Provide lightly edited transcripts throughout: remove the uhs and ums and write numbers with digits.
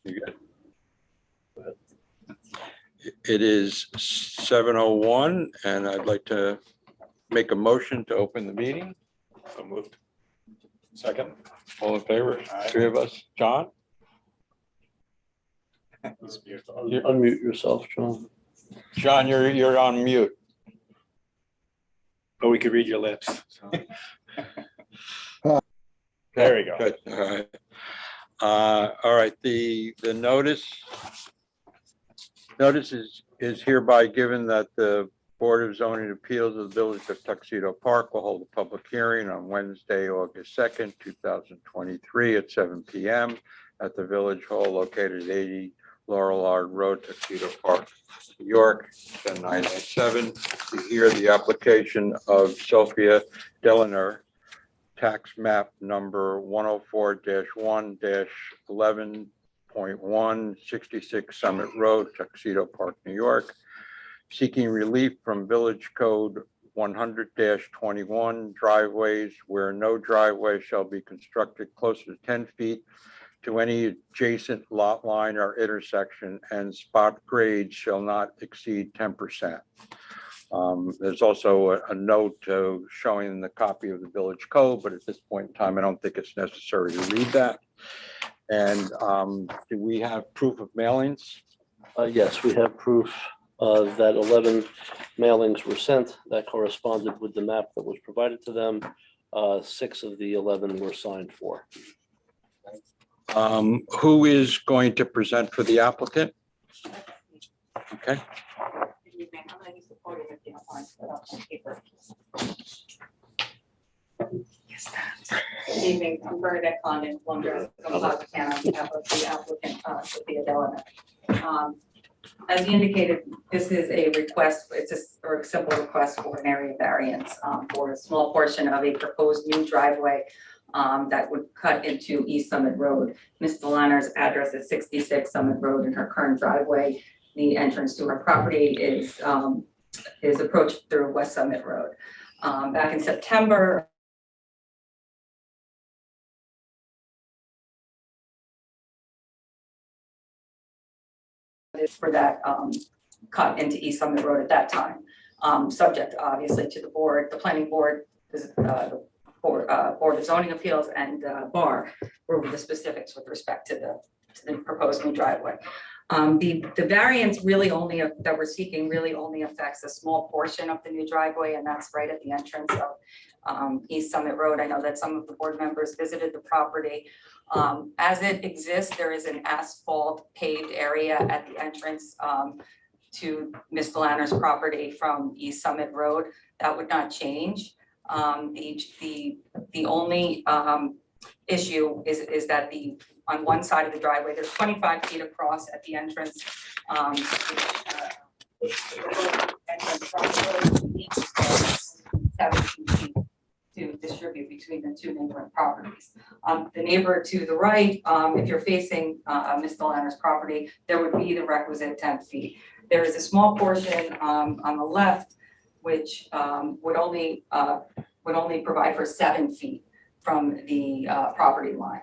You good? It is 7:01, and I'd like to make a motion to open the meeting. So moved. Second. All in favor? Aye. Three of us. John? Unmute yourself, John. John, you're on mute. But we could read your lips. So. There we go. Good. All right. The notice is hereby given that the Board of Zoning Appeals of the Village of Tuxedo Park will hold a public hearing on Wednesday, August 2nd, 2023 at 7 p.m. at the Village Hall located at 80 Laurelard Road, Tuxedo Park, New York, 10987, to hear the application of Sophia Deliner, tax map number 104-1-11.1, 66 Summit Road, Tuxedo Park, New York, seeking relief from Village Code 100-21 driveways where no driveway shall be constructed closer to 10 feet to any adjacent lot line or intersection, and spot grades shall not exceed 10%. There's also a note showing the copy of the village code, but at this point in time, I don't think it's necessary to read that. And do we have proof of mailings? Yes, we have proof that 11 mailings were sent that corresponded with the map that was provided to them. 6 of the 11 were signed for. Who is going to present for the applicant? Okay. Good evening, I'm Bernadette Condon, Plumber, Composite Can on behalf of the applicant, Sophia Delana. As you indicated, this is a request, it's a simple request for an area variance for a small portion of a proposed new driveway that would cut into East Summit Road. Ms. Delana's address is 66 Summit Road, and her current driveway, the entrance to her property is approached through West Summit Road. Back in September, for that cut into East Summit Road at that time, subject obviously to the board, the planning board, the Board of Zoning Appeals, and BAR were the specifics with respect to the proposed new driveway. The variance really only that we're seeking really only affects a small portion of the new driveway, and that's right at the entrance of East Summit Road. I know that some of the board members visited the property. As it exists, there is an asphalt paved area at the entrance to Ms. Delana's property from East Summit Road. That would not change. The only issue is that on one side of the driveway, there's 25 feet across at the entrance. Entrance from the road, each 17 feet to distribute between the two neighboring properties. The neighbor to the right, if you're facing Ms. Delana's property, there would be the requisite 10 feet. There is a small portion on the left which would only provide for 7 feet from the property line.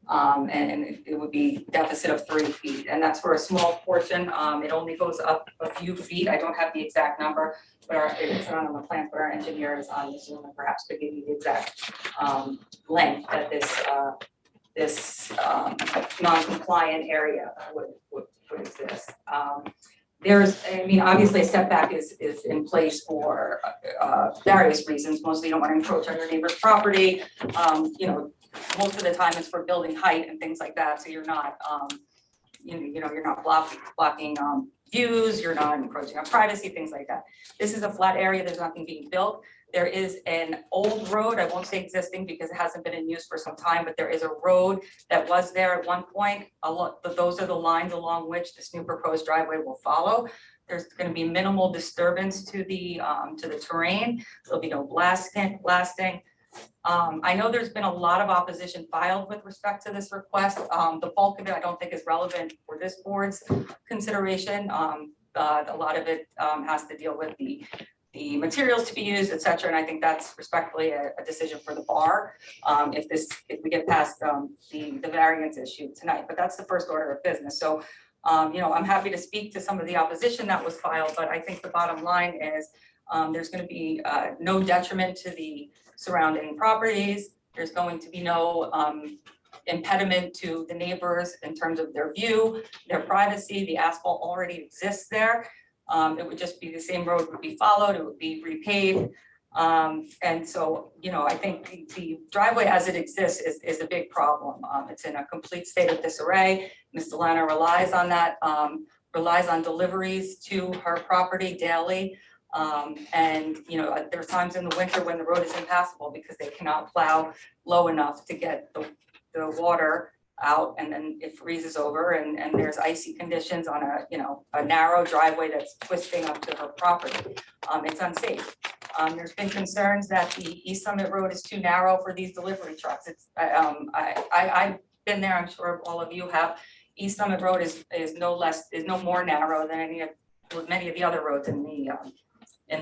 And it would be deficit of 3 feet, and that's for a small portion. It only goes up a few feet. I don't have the exact number, but it's not on the plan, but our engineer is on the Zoom and perhaps could give you the exact length that this non-compliant area would exist. Obviously a setback is in place for various reasons. Mostly you don't want to encroach on your neighbor's property. Most of the time it's for building height and things like that. So you're not, you're not blocking views. You're not encroaching on privacy, things like that. This is a flat area. There's nothing being built. There is an old road. I won't say existing because it hasn't been in use for some time, but there is a road that was there at one point. Those are the lines along which this new proposed driveway will follow. There's going to be minimal disturbance to the terrain. There'll be no blasting. I know there's been a lot of opposition filed with respect to this request. The bulk of it I don't think is relevant for this board's consideration. A lot of it has to deal with the the materials to be used, et cetera. And I think that's respectfully a decision for the bar, if we get past the variance issue tonight. But that's the first order of business. So, I'm happy to speak to some of the opposition that was filed, but I think the bottom line is there's going to be no detriment to the surrounding properties. There's going to be no impediment to the neighbors in terms of their view, their privacy. The asphalt already exists there. It would just be the same road would be followed, it would be repaved. And so, I think the driveway as it exists is a big problem. It's in a complete state of disarray. Ms. Delana relies on that, relies on deliveries to her property daily. And, there's times in the winter when the road is impassable because they cannot plow low enough to get the water out, and then it freezes over, and there's icy conditions on a narrow driveway that's twisting up to her property. It's unsafe. There's been concerns that the East Summit Road is too narrow for these delivery trucks. I've been there, I'm sure all of you have. East Summit Road is no more narrow than many of the other roads in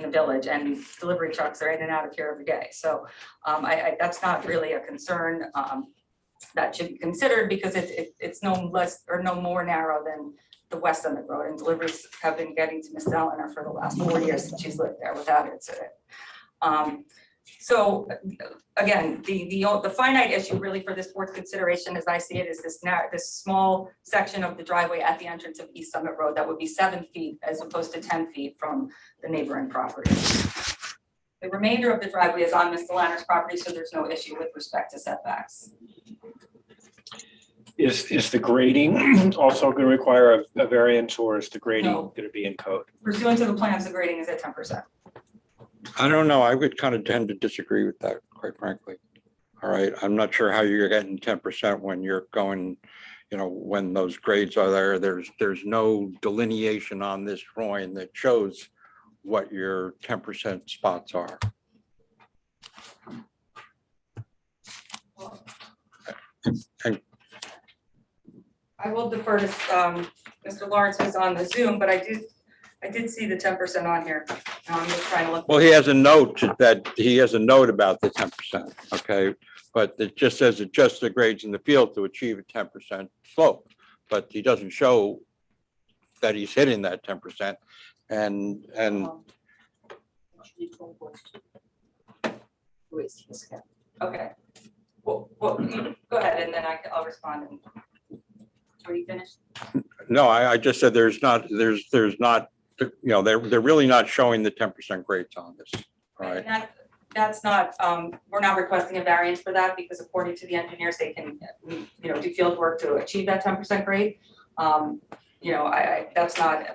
the village, and delivery trucks are in and out of here every day. So that's not really a concern that should be considered, because it's no less or no more narrow than the West Summit Road, and deliveries have been getting to Ms. Eleanor for the last 4 years since she's lived there without incident. So again, the finite issue really for this board's consideration, as I see it, is this small section of the driveway at the entrance of East Summit Road that would be 7 feet as opposed to 10 feet from the neighboring property. The remainder of the driveway is on Ms. Delana's property, so there's no issue with respect to setbacks. Is the grading also going to require a variance, or is the grading No. going to be in code? Pursuant to the plans, the grading is at 10%. I don't know. I would kind of tend to disagree with that, quite frankly. All right. I'm not sure how you're getting 10% when you're going, when those grades are there. There's no delineation on this drawing that shows what your 10% spots are. And I will defer to Mr. Lawrence, who's on the Zoom, but I did see the 10% on here. I'm just trying to look. well, he has a note about the 10%, okay? But it just says adjust the grades in the field to achieve a 10% slope. But he doesn't show that he's hitting that 10%. And Okay. Well, go ahead, and then I'll respond. Are you finished? no, I just said there's not, they're really not showing the 10% grades on this, right? And that's not, we're not requesting a variance for that, because according to the engineers, they can, do field work to achieve that 10% grade. That's not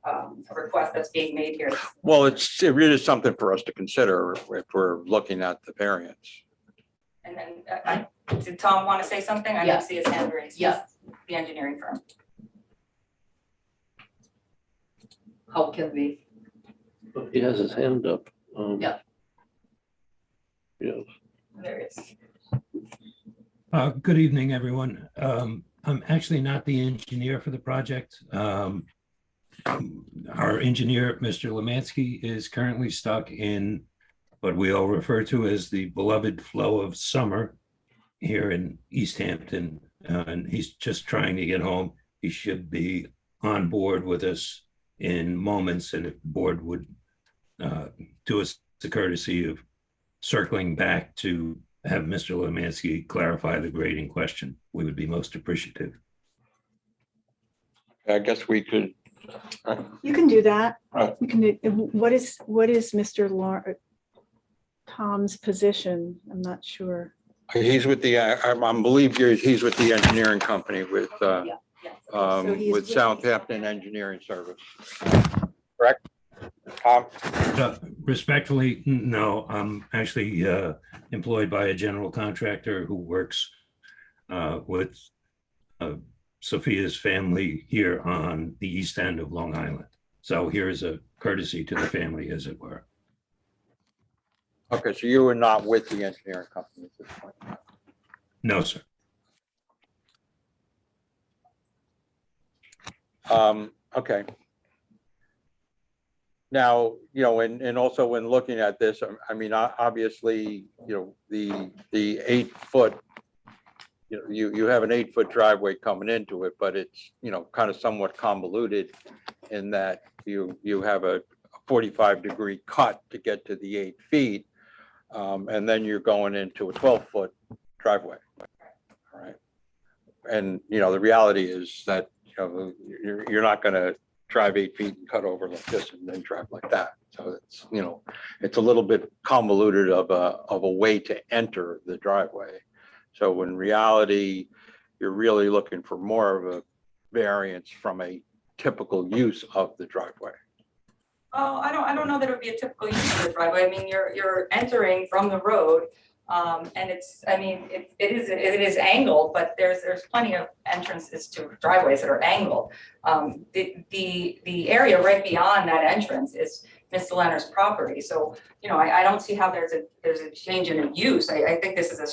a request that's being made here. Well, it really is something for us to consider if we're looking at the variance. And then, did Tom want to say something? I Yeah. didn't see his hand raised. Yeah. The engineering firm. How can we? He has his hand up. Yeah. Yeah. There it is. Good evening, everyone. I'm actually not the engineer for the project. Our engineer, Mr. Lemansky, is currently stuck in what we all refer to as the beloved flow of summer here in East Hampton. And he's just trying to get home. He should be on board with us in moments, and if the board would do us the courtesy of circling back to have Mr. Lemansky clarify the grading question, we would be most appreciative. I guess we could. You can do that. Right. You can do, what is Mr. Tom's position? I'm not sure. He's with the, I believe he's with the engineering company with So he's with- Southampton Engineering Service. Correct? Tom? Respectfully, no, I'm actually employed by a general contractor who works with Sophia's family here on the east end of Long Island. So here is a courtesy to the family, as it were. Okay, so you were not with the engineering company at this point. No, sir. Okay. Now, and also when looking at this, I mean, obviously, the 8 foot, you have an 8 foot driveway coming into it, but it's, kind of somewhat convoluted in that you have a 45-degree cut to get to the 8 feet. And then you're going into a 12-foot driveway. All right. And, the reality is that, you're not going to drive 8 feet and cut over like this and then drive like that. So it's, it's a little bit convoluted of a way to enter the driveway. So in reality, you're really looking for more of a variance from a typical use of the driveway. Oh, I don't know that it would be a typical use of the driveway. I mean, you're entering from the road. And it's, I mean, it is angled, but there's plenty of entrances to driveways that are angled. The area right beyond that entrance is Mr. Leonard's property. So, I don't see how there's a change in use. I think this is a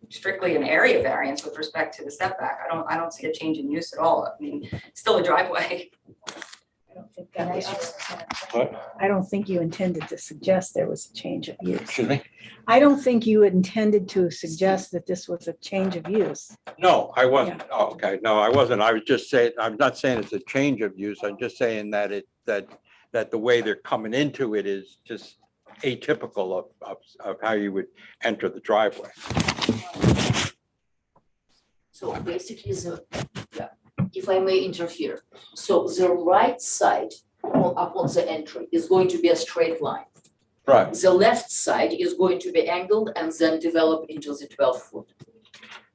strictly an area variance with respect to the setback. I don't see a change in use at all. I mean, it's still a driveway. I don't think that was, I don't think you intended to suggest there was a change of use. Excuse me? I don't think you intended to suggest that this was a change of use. No, I wasn't. Oh, okay. No, I wasn't. I was just saying, I'm not saying it's a change of use. I'm just saying that that the way they're coming into it is just atypical of how you would enter the driveway. So basically, if I may interfere, so the right side upon the entry is going to be a straight line. Right. The left side is going to be angled and then develop into the 12-foot.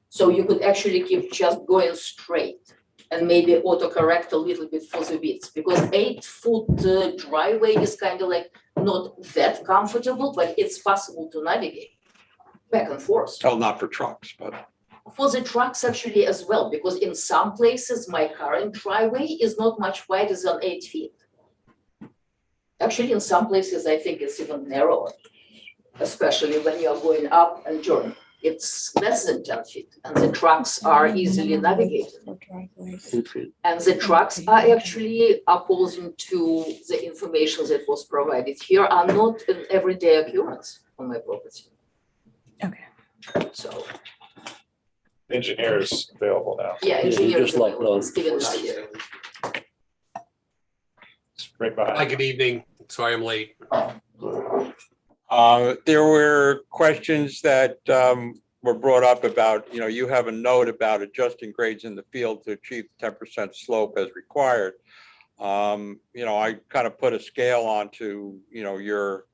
So you could actually keep just going straight and maybe autocorrect a little bit for the width, because 8-foot driveway is kind of like not that comfortable, but it's possible to navigate back and forth. Well, not for trucks, but. For the trucks actually as well, because in some places, my current driveway is not much wider than 8 feet. Actually, in some places, I think it's even narrower, especially when you're going up and down. It's less than 10 feet, and the trucks are easily navigated. And the trucks are actually, according to the information that was provided here, are not an everyday occurrence on my property. Okay. So, Engineers available now. yeah, you engineers, just locked on. Steven is here. It's right behind. Hi, good evening. Sorry I'm late. There were questions that were brought up about, you have a note about adjusting grades in the field to achieve 10% slope as required. I kind of put a scale onto, your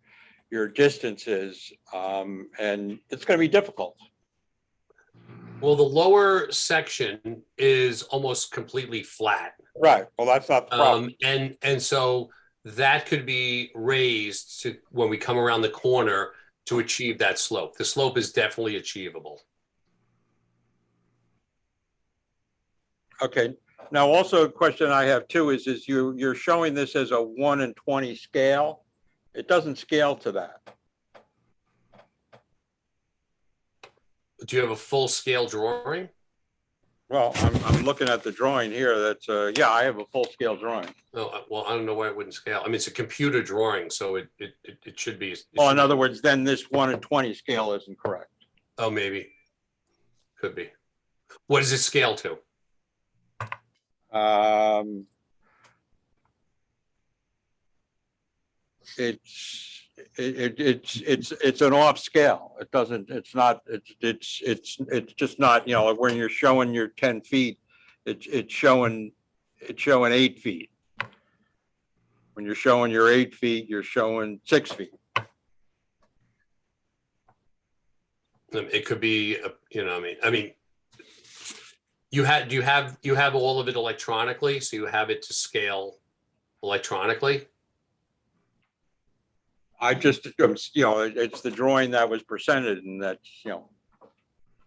distances, and it's going to be difficult. Well, the lower section is almost completely flat. Right. Well, that's not the problem. And so that could be raised to when we come around the corner to achieve that slope. The slope is definitely achievable. Okay. Now, also a question I have too is you're showing this as a 1:20 scale. It doesn't scale to that. Do you have a full scale drawing? Well, I'm looking at the drawing here. That's yeah, I have a full scale drawing. Oh, well, I don't know why it wouldn't scale. I mean, it's a computer drawing, so it should be. Well, in other words, then this 1:20 scale isn't correct. Oh, maybe. Could be. What does it scale to? It's an off scale. It doesn't, it's just not, when you're showing your 10 feet, it's showing 8 feet. When you're showing your 8 feet, you're showing 6 feet. It could be, I mean, you have all of it electronically, so you have it to scale electronically. I just, it's the drawing that was presented, and that's,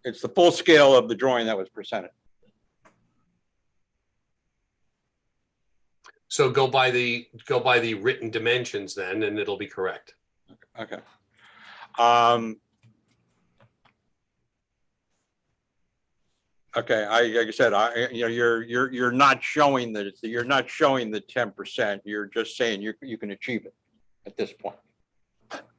it's the full scale of the drawing that was presented. So go by the written dimensions then, and it'll be correct. Okay. Okay, like I said, you're not showing the 10%. You're just saying you can achieve it. at this point?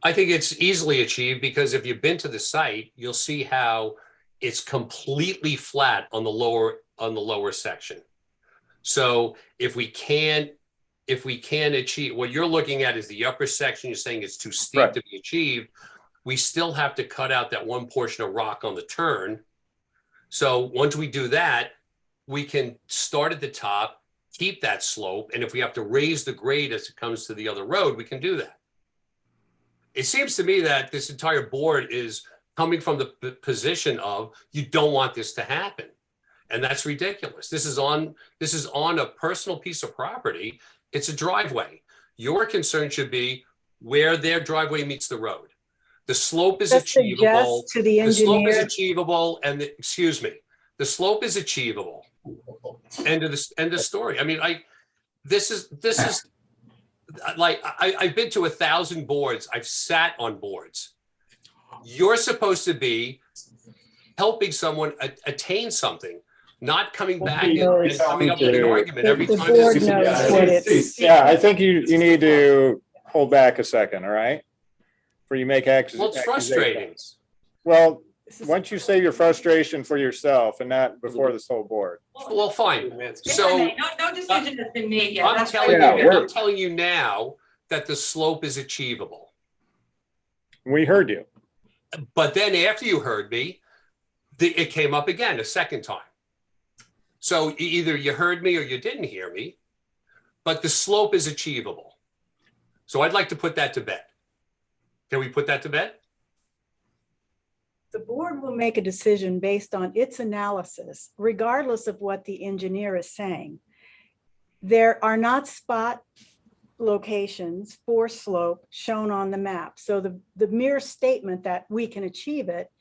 I think it's easily achieved because if you've been to the site, you'll see how it's completely flat on the lower section. So if we can achieve, what you're looking at is the upper section, you're saying it's too steep Right. to be achieved. We still have to cut out that one portion of rock on the turn. So once we do that, we can start at the top, keep that slope. And if we have to raise the grade as it comes to the other road, we can do that. It seems to me that this entire board is coming from the position of you don't want this to happen. And that's ridiculous. This is on a personal piece of property. It's a driveway. Your concern should be where their driveway meets the road. The slope is Just achievable. suggest to the The slope is engineer, achievable and the slope is achievable. End of story. I mean, this is like, I've been to 1,000 boards. I've sat on boards. You're supposed to be helping someone attain something, not coming back and coming up with an argument every the time. board this- knows what it's. Yeah, I think you need to hold back a second, all right? Before you make Well, it's frustrating. accusations. Well, this is- why don't you say your frustration for yourself and not before this whole board? Well, fine. If I So may, no decision has been made yet. I'm That's telling why- Yeah, I'm telling you now that the slope is achievable. We heard you. But then after you heard me, it came up again a second time. So either you heard me or you didn't hear me, but the slope is achievable. So I'd like to put that to bed. Can we put that to bed? The board will make a decision based on its analysis, regardless of what the engineer is saying. There are not spot locations for slope shown on the map. So the mere statement that we can achieve it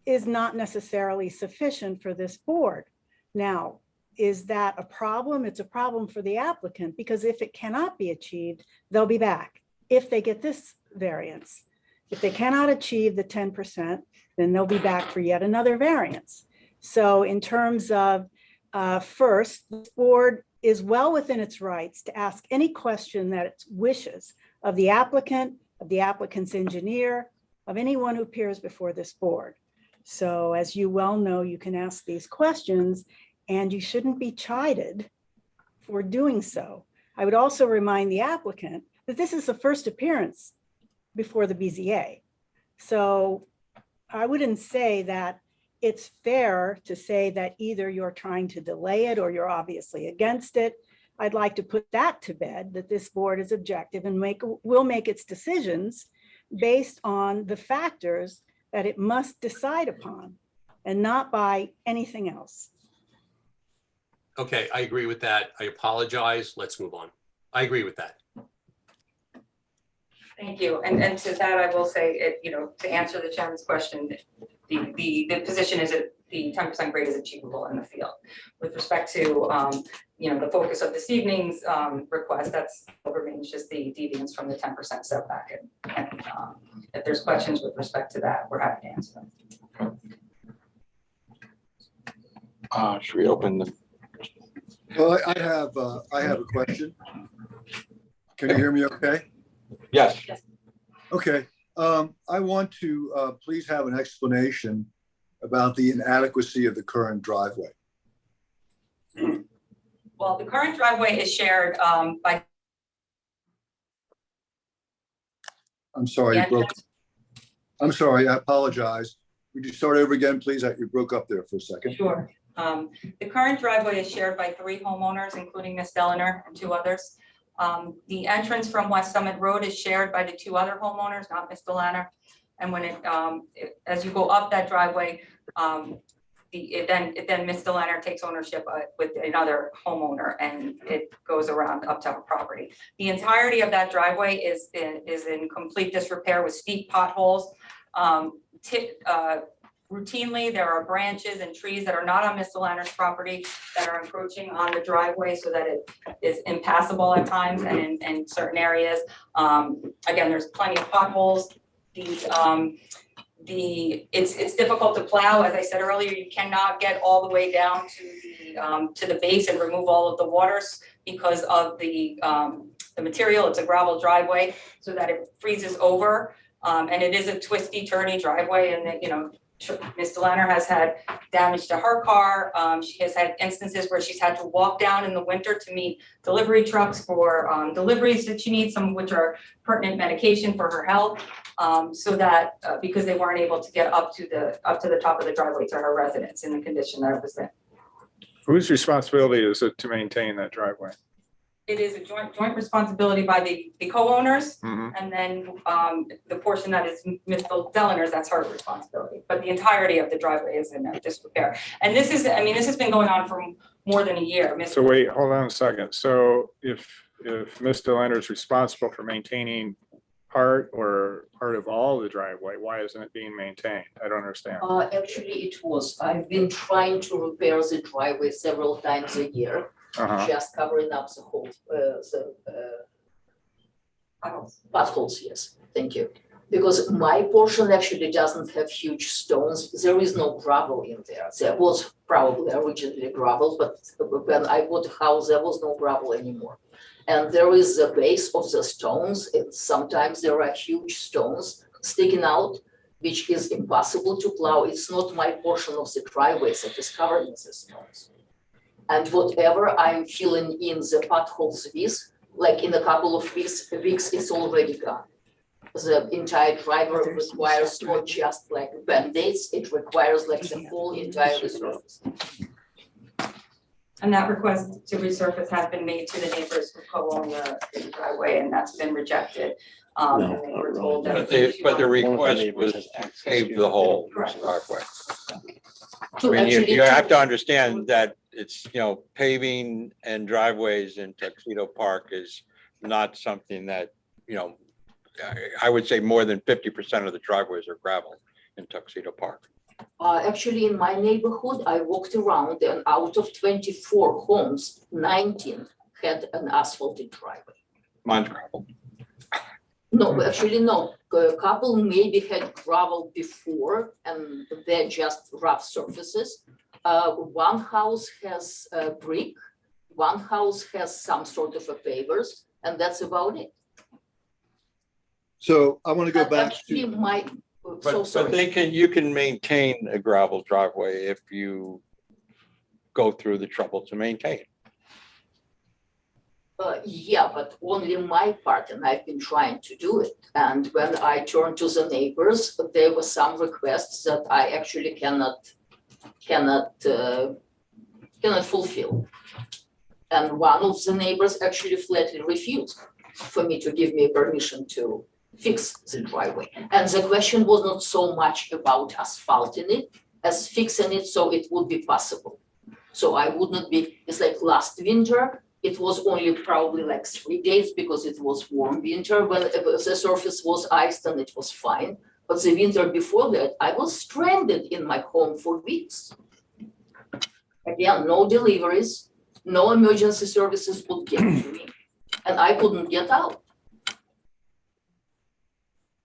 is not necessarily sufficient for this board. Now, is that a problem? It's a problem for the applicant, because if it cannot be achieved, they'll be back if they get this variance. If they cannot achieve the 10%, then they'll be back for yet another variance. So in terms of, first, the board is well within its rights to ask any question that it wishes of the applicant, of the applicant's engineer, of anyone who appears before this board. So as you well know, you can ask these questions and you shouldn't be chided for doing so. I would also remind the applicant that this is the first appearance before the BZA. So I wouldn't say that it's fair to say that either you're trying to delay it or you're obviously against it. I'd like to put that to bed, that this board is objective and will make its decisions based on the factors that it must decide upon and not by anything else. Okay, I agree with that. I apologize. Let's move on. I agree with that. Thank you. And to that, I will say, to answer the chairman's question, the position is that the 10% grade is achievable in the field. With respect to, the focus of this evening's request, that's remains just the deviance from the 10% setback. And if there's questions with respect to that, we're happy to answer them. Should we open the? Well, I have a question. Can you hear me okay? Yes. Okay. I want to please have an explanation about the inadequacy of the current driveway. Well, the current driveway is shared by. I'm sorry, you broke. I'm sorry, I apologize. Would you start over again, please? You broke up there for a second. Sure. The current driveway is shared by 3 homeowners, including Ms. Delliner and 2 others. The entrance from West Summit Road is shared by the 2 other homeowners, not Ms. Delliner. And when as you go up that driveway, then Ms. Delliner takes ownership with another homeowner, and it goes around up to her property. The entirety of that driveway is in complete disrepair with steep potholes. Routinely, there are branches and trees that are not on Ms. Deliner's property that are encroaching on the driveway so that it is impassable at times and in certain areas. Again, there's plenty of potholes. It's difficult to plow. As I said earlier, you cannot get all the way down to the base and remove all of the waters because of the the material, it's a gravel driveway, so that it freezes over. And it is a twisty, turny driveway, and that, you know, Ms. Delanner has had damage to her car. She has had instances where she's had to walk down in the winter to meet delivery trucks for deliveries that she needs, some of which are pertinent medication for her health. So that because they weren't able to get up to the top of the driveway to her residence in the condition that it was in. Whose responsibility is it to maintain that driveway? It is a joint responsibility by the co-owners, Mhm. and then the portion that is Ms. Delanner's, that's her responsibility. But the entirety of the driveway is in disrepair. And this is, I mean, this has been going on for more than a year. So wait, hold on a second. So if Ms. Delanner is responsible for maintaining part or part of all the driveway, why isn't it being maintained? I don't understand. Actually, it was. I've been trying to repair the driveway several times a year, Uh-huh. just covering up the whole, potholes, yes, thank you. Because my portion actually doesn't have huge stones. There is no gravel in there. There was probably originally gravel, but when I bought a house, there was no gravel anymore. And there is the base of the stones, and sometimes there are huge stones sticking out, which is impossible to plow. It's not my portion of the driveway that is covered in the stones. And whatever I'm filling in the potholes with, like in a couple of weeks, it's already gone. The entire driver requires not just like Band-Aids, it requires like the whole entire resurface. And that request to resurface has been made to the neighbors who co-own the driveway, and that's been rejected. And they were told that. But the request was to pave the whole Correct. driveway. I To mean, actually you have to understand that it's, you know, paving and driveways in Tuxedo Park is not something that, you know, I would say more than 50% of the driveways are gravel in Tuxedo Park. Actually, in my neighborhood, I walked around and out of 24 homes, 19 had an asphalted driveway. Mine's gravel. No, actually, no. A couple maybe had gravel before and they're just rough surfaces. One house has brick, one house has some sort of a pavers, and that's about it. So I want to go And back actually, to, But you can maintain a gravel driveway if you go through the trouble to maintain. Yeah, but only my part, and I've been trying to do it. And when I turned to the neighbors, there were some requests that I actually cannot fulfill. And one of the neighbors actually flatly refused for me to give me permission to fix the driveway. And the question was not so much about asphalting it as fixing it so it would be possible. So I would not be, it's like last winter, it was only probably like 3 days because it was warm winter when the surface was iced and it was fine. But the winter before that, I was stranded in my home for weeks. Again, no deliveries, no emergency services would get to me, and I couldn't get out.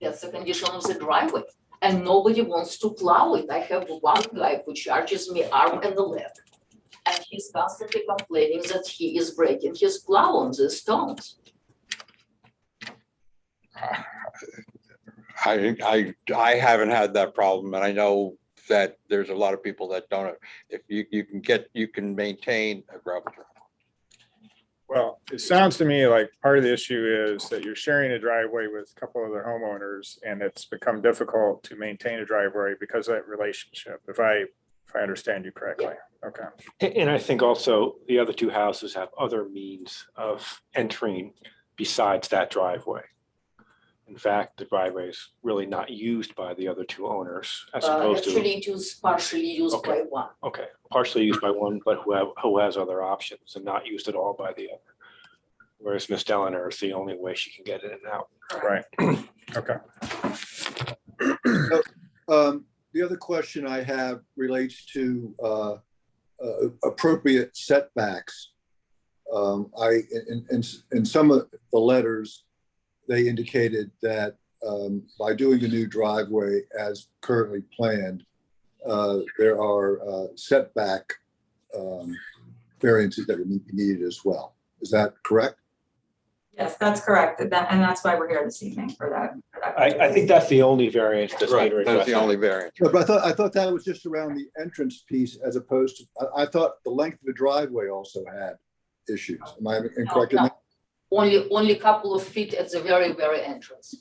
That's the condition of the driveway, and nobody wants to plow it. I have one guy who charges me arm and a leg, and he's constantly complaining that he is breaking his plow on the stones. I haven't had that problem, and I know that there's a lot of people that don't. If you can maintain a gravel driveway. Well, it sounds to me like part of the issue is that you're sharing a driveway with a couple other homeowners and it's become difficult to maintain a driveway because of that relationship, if I understand you correctly. Okay. And I think also the other two houses have other means of entering besides that driveway. In fact, the driveway is really not used by the other two owners as opposed to. Actually, it was partially used by one. Okay, partially used by one, but who has other options and not used at all by the other. Whereas Miss Delanner is the only way she can get in and out. Right. Okay. the other question I have relates to appropriate setbacks. In some of the letters, they indicated that by doing the new driveway as currently planned, there are setback variances that would be needed as well. Is that correct? Yes, that's correct. And that's why we're here this evening for that. I think that's the only variance that's being Right, that's the requested. only variant. No, but I thought that was just around the entrance piece as opposed to, I thought the length of the driveway also had issues. Am I incorrect in No, that? Only couple of feet at the very, very entrance.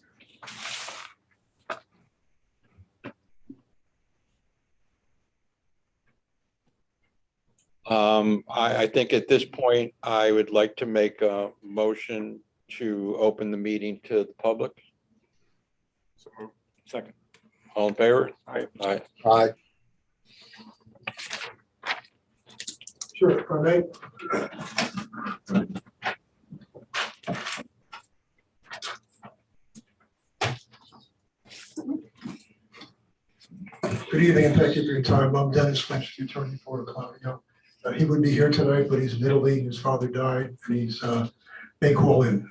I think at this point, I would like to make a motion to open the meeting to the public. Second. All in favor? Aye. Aye. Aye. Sure, if I may. Good evening and thank you for your time. I'm Dennis Lynch, the attorney for Claudio. He would be here tonight, but he's in Italy. His father died and he's may call in.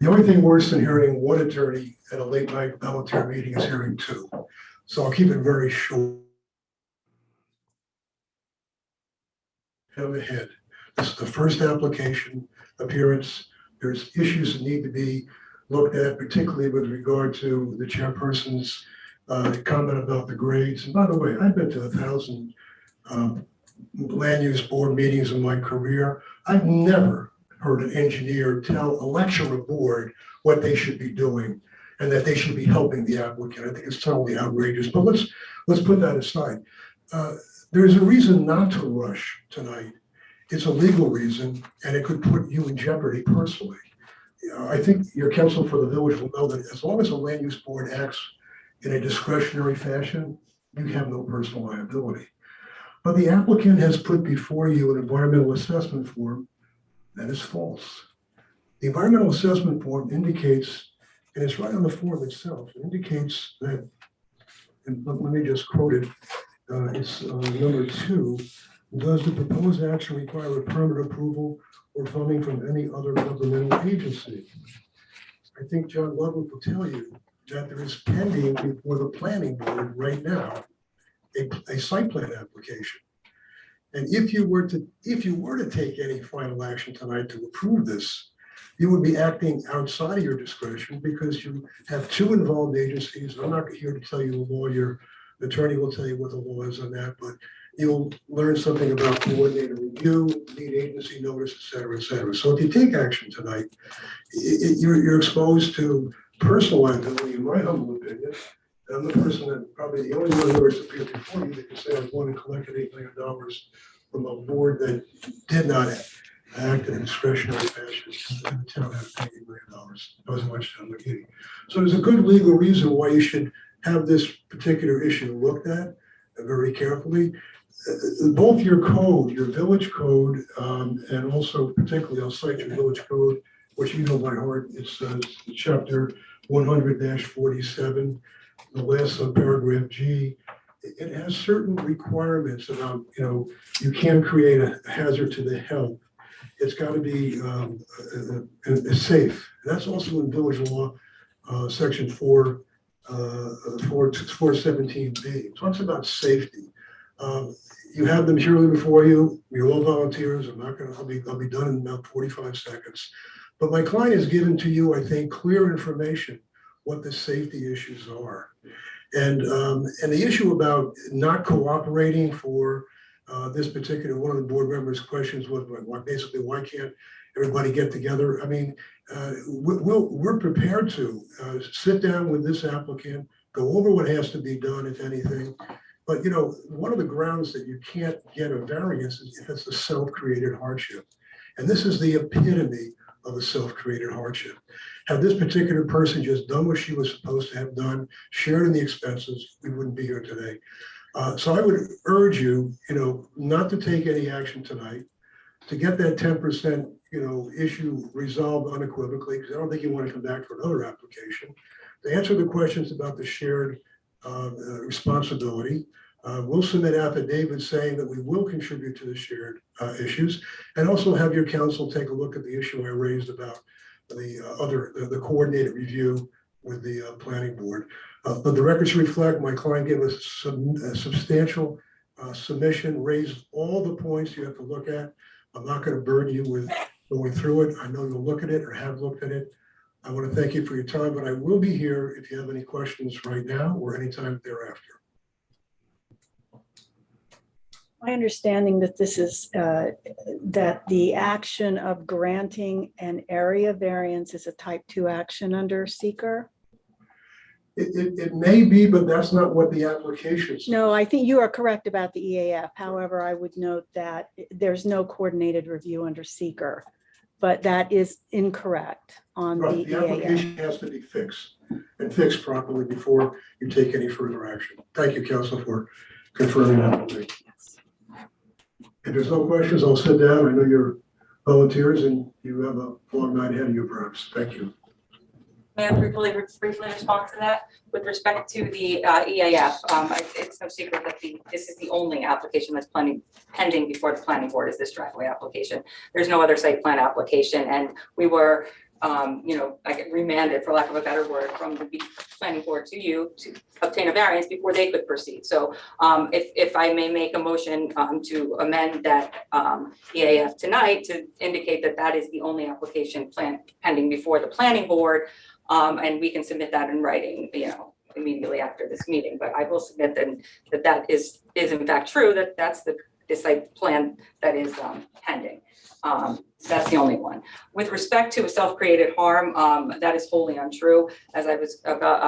The only thing worse than hearing one attorney at a late night volunteer meeting is hearing two. So I'll keep it very short. Ahead. This is the first application appearance. There's issues that need to be looked at, particularly with regard to the chairperson's comment about the grades. And by the way, I've been to 1,000 land use board meetings in my career. I've never heard an engineer lecture a board what they should be doing and that they should be helping the applicant. I think it's totally outrageous, but let's put that aside. There's a reason not to rush tonight. It's a legal reason, and it could put you in jeopardy personally. I think your counsel for the village will know that as long as a land use board acts in a discretionary fashion, you have no personal liability. But the applicant has put before you an environmental assessment form that is false. The environmental assessment form indicates, and it's right on the form itself, it indicates that, and let me just quote it, it's number 2, does the proposed action require a permit approval or funding from any other governmental agency? I think John Ludwig will tell you that there is pending before the planning board right now a site plan application. And if you were to take any final action tonight to approve this, you would be acting outside of your discretion because you have 2 involved agencies. I'm not here to tell you the law. Your attorney will tell you what the law is on that, but you'll learn something about coordinated review, lead agency notice, et cetera, et cetera. So if you take action tonight, you're exposed to personal liability, in my humble opinion. I'm the person that probably the only one who ever appeared before you that can say I was one and collected $8 million from a board that did not act in a discretionary fashion. And the town had to pay $8 million. That was much time McKinney. So there's a good legal reason why you should have this particular issue looked at very carefully. Both your code, your village code, and also particularly I'll cite your village code, which you know by heart. It's chapter 100-47, the last subparagraph G. It has certain requirements about, you can't create a hazard to the health. It's got to be safe. That's also in village law, section 417B. It talks about safety. You have them here before you. You're all volunteers. I'll be done in about 45 seconds. But my client has given to you, I think, clear information what the safety issues are. And the issue about not cooperating for this particular, one of the board members' questions was basically, why can't everybody get together? I mean, we're prepared to sit down with this applicant, go over what has to be done, if anything. But, one of the grounds that you can't get a variance is if it's a self-created hardship. And this is the epitome of a self-created hardship. Had this particular person just done what she was supposed to have done, shared in the expenses, we wouldn't be here today. So I would urge you, not to take any action tonight, to get that 10%, issue resolved unequivocally, because I don't think you want to come back for another application. To answer the questions about the shared responsibility, we'll submit affidavits saying that we will contribute to the shared issues, and also have your counsel take a look at the issue I raised about the coordinated review with the planning board. But the records reflect my client gave us a substantial submission, raised all the points you have to look at. I'm not going to burden you with going through it. I know you'll look at it or have looked at it. I want to thank you for your time, but I will be here if you have any questions right now or anytime thereafter. My understanding that this is, that the action of granting an area variance is a type 2 action under seeker. It may be, but that's not what the application says. No, I think you are correct about the EAF. However, I would note that there's no coordinated review under seeker, but that is incorrect on the Right, the EAF. application has to be fixed and fixed properly before you take any further action. Thank you, Council, for confirming that with me. If there's no questions, I'll sit down. I know you're volunteers and you have a long night ahead of you, perhaps. Thank you. May I briefly respond to that? With respect to the EAF, it's no secret that this is the only application that's pending before the planning board is this driveway application. There's no other site plan application, and we were, I get remanded, for lack of a better word, from the planning board to you to obtain a variance before they could proceed. So if I may make a motion to amend that EAF tonight to indicate that that is the only application pending before the planning board, and we can submit that in writing, immediately after this meeting. But I will submit that is in fact true, that that's the site plan that is pending. That's the only one. With respect to a self-created harm, that is wholly untrue. As I was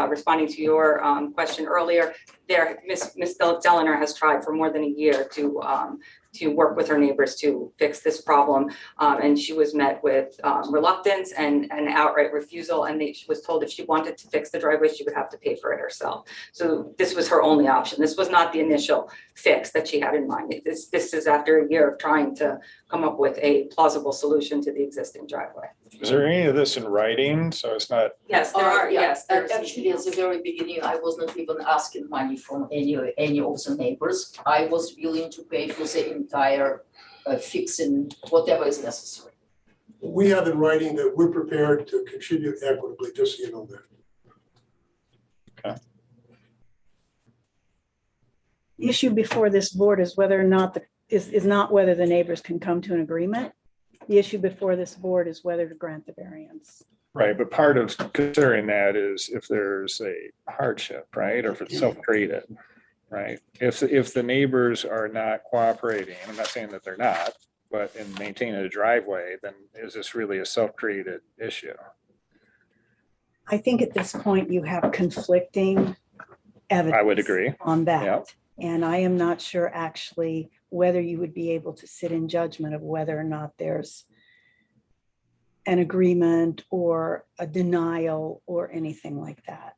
responding to your question earlier, Ms. Deliner has tried for more than a year to work with her neighbors to fix this problem. And she was met with reluctance and an outright refusal. And she was told if she wanted to fix the driveway, she would have to pay for it herself. So this was her only option. This was not the initial fix that she had in mind. This is after a year of trying to come up with a plausible solution to the existing driveway. Is there any of this in writing? So it's not, Yes, there are, Yeah, yes. and actually, at the very beginning, I was not even asking money from any of the neighbors. I was willing to pay for the entire fixing, whatever is necessary. We have in writing that we're prepared to contribute equitably, just so you know that. The issue before this board is whether or not is not whether the neighbors can come to an agreement. The issue before this board is whether to grant the variance. right, but part of considering that is if there's a hardship, right, or if it's self-created, right? If the neighbors are not cooperating, I'm not saying that they're not, but in maintaining a driveway, then is this really a self-created issue? I think at this point you have conflicting evidence. I would agree. On that. Yep. And I am not sure actually whether you would be able to sit in judgment of whether or not there's an agreement or a denial or anything like that.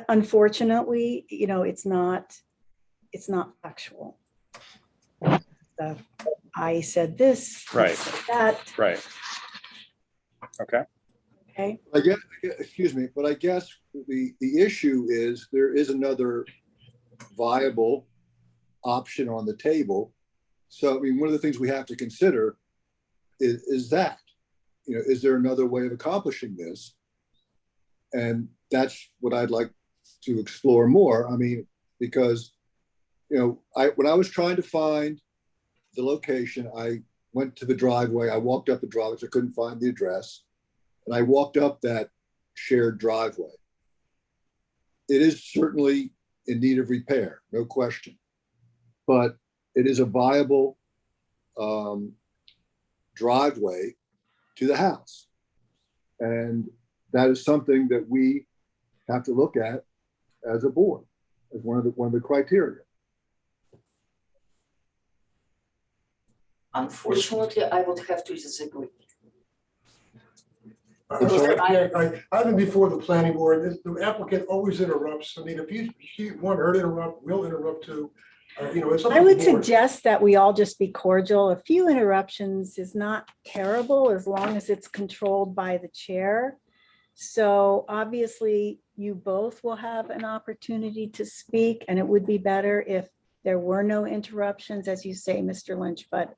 Unfortunately, it's not factual. So I said this, you Right. said that, Right. Okay. okay? I guess, excuse me, but I guess the issue is there is another viable option on the table. So, I mean, one of the things we have to consider is that, is there another way of accomplishing this? And that's what I'd like to explore more. I mean, because, when I was trying to find the location, I went to the driveway, I walked up the driveway, I couldn't find the address, and I walked up that shared driveway. It is certainly in need of repair, no question. But it is a viable driveway to the house. And that is something that we have to look at as a board, as one of the criteria. Unfortunately, I would have to disagree. I've been before the planning board. The applicant always interrupts. I mean, if you want her to interrupt, we'll interrupt too. It's up to I would the board. suggest that we all just be cordial. A few interruptions is not terrible as long as it's controlled by the chair. So obviously you both will have an opportunity to speak, and it would be better if there were no interruptions, as you say, Mr. Lynch, but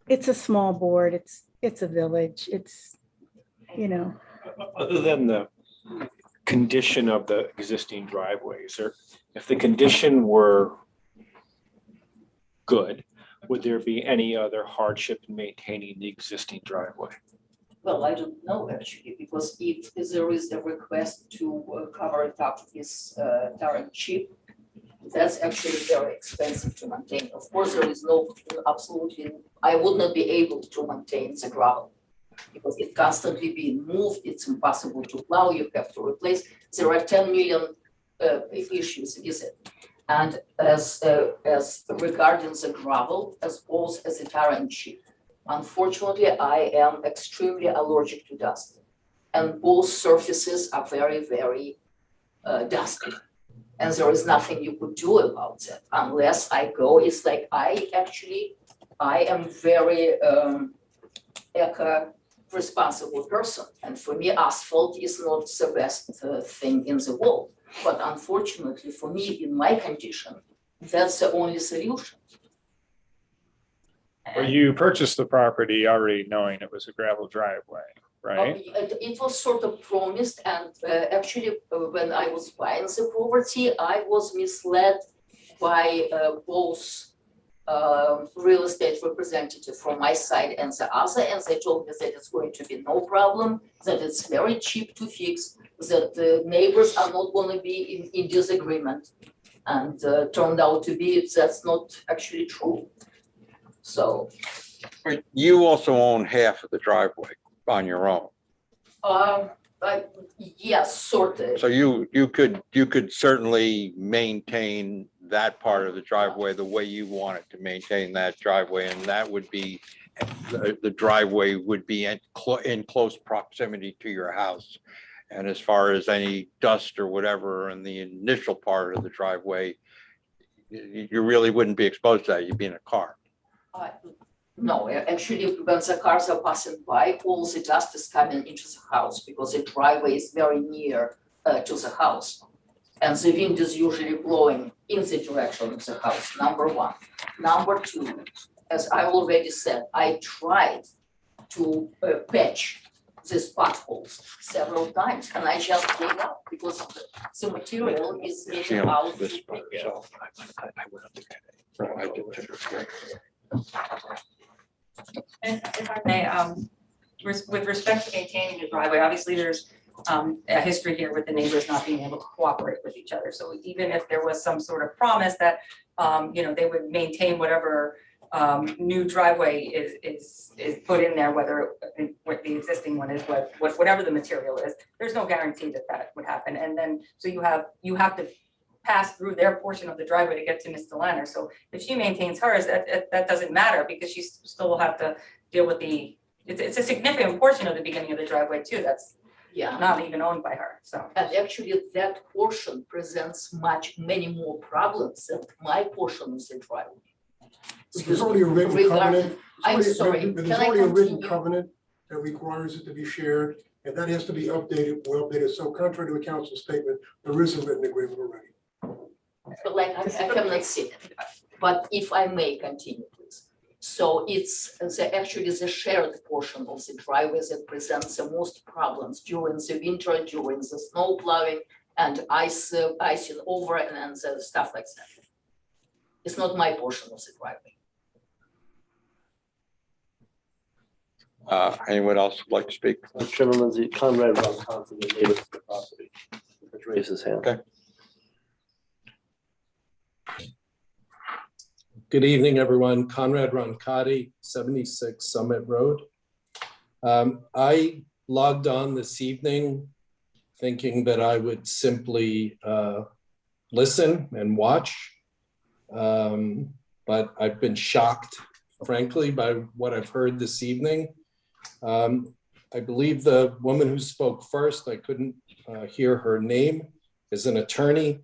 it's a small board. It's a village. It's, Other than the condition of the existing driveways, or if the condition were good, would there be any other hardship in maintaining the existing driveway? Well, I don't know actually, because if there is a request to cover it up with tar and chip, that's actually very expensive to maintain. Of course, there is no absolutely, I would not be able to maintain the gravel because it's constantly being moved. It's impossible to plow. You have to replace. There are 10 million issues with it. And as regarding the gravel, as both as the tar and chip, unfortunately, I am extremely allergic to dust. And both surfaces are very, very dusty. And there is nothing you could do about that unless I go. It's like I am very eco-responsible person. And for me, asphalt is not the best thing in the world. But unfortunately for me, in my condition, that's the only solution. Well, you purchased the property already knowing it was a gravel driveway, right? It was sort of promised, and actually, when I was buying the property, I was misled by both real estate representative from my side and the other, and they told me that it's going to be no problem, that it's very cheap to fix, that the neighbors are not going to be in disagreement, and turned out to be that's not actually true. So. You also own half of the driveway on your own. Yes, sort of. So you could certainly maintain that part of the driveway the way you want it to maintain that driveway, and that would be, the driveway would be in close proximity to your house. And as far as any dust or whatever in the initial part of the driveway, you really wouldn't be exposed to that. You'd be in a car. No, actually, when the cars are passing by, all the dust is coming into the house because the driveway is very near to the house. And the wind is usually blowing in the direction of the house, number one. Number two, as I already said, I tried to patch these potholes several times and I just gave up because the material is getting out. This by yourself. I went up there today. No, I did too. And if I may, with respect to maintaining the driveway, obviously there's a history here with the neighbors not being able to cooperate with each other. So even if there was some sort of promise that, they would maintain whatever new driveway is put in there, whether what the existing one is, whatever the material is, there's no guarantee that that would happen. And then, so you have to pass through their portion of the driveway to get to Ms. Delanner. So if she maintains hers, that doesn't matter because she still will have to deal with it's a significant portion of the beginning of the driveway too. That's not even owned by her, so. And actually that portion presents many more problems than my portion of the driveway. There's already a written covenant. I'm sorry, There's can I already a written continue? covenant that requires it to be shared, and that has to be updated, So contrary to the council statement, there is a written agreement already. But like, I cannot see it, but if I may continue, please. So it's actually the shared portion of the driveway that presents the most problems during the winter, during the snow plowing and icing over and stuff like that. It's not my portion of the driveway. Anyone else would like to speak? Chairman Lindsay, Conrad Ron, the neighbor to the property, raise his hand. Okay. Good evening, everyone. Conrad Roncati, 76 Summit Road. I logged on this evening thinking that I would simply listen and watch, but I've been shocked, frankly, by what I've heard this evening. I believe the woman who spoke first, I couldn't hear her name, is an attorney.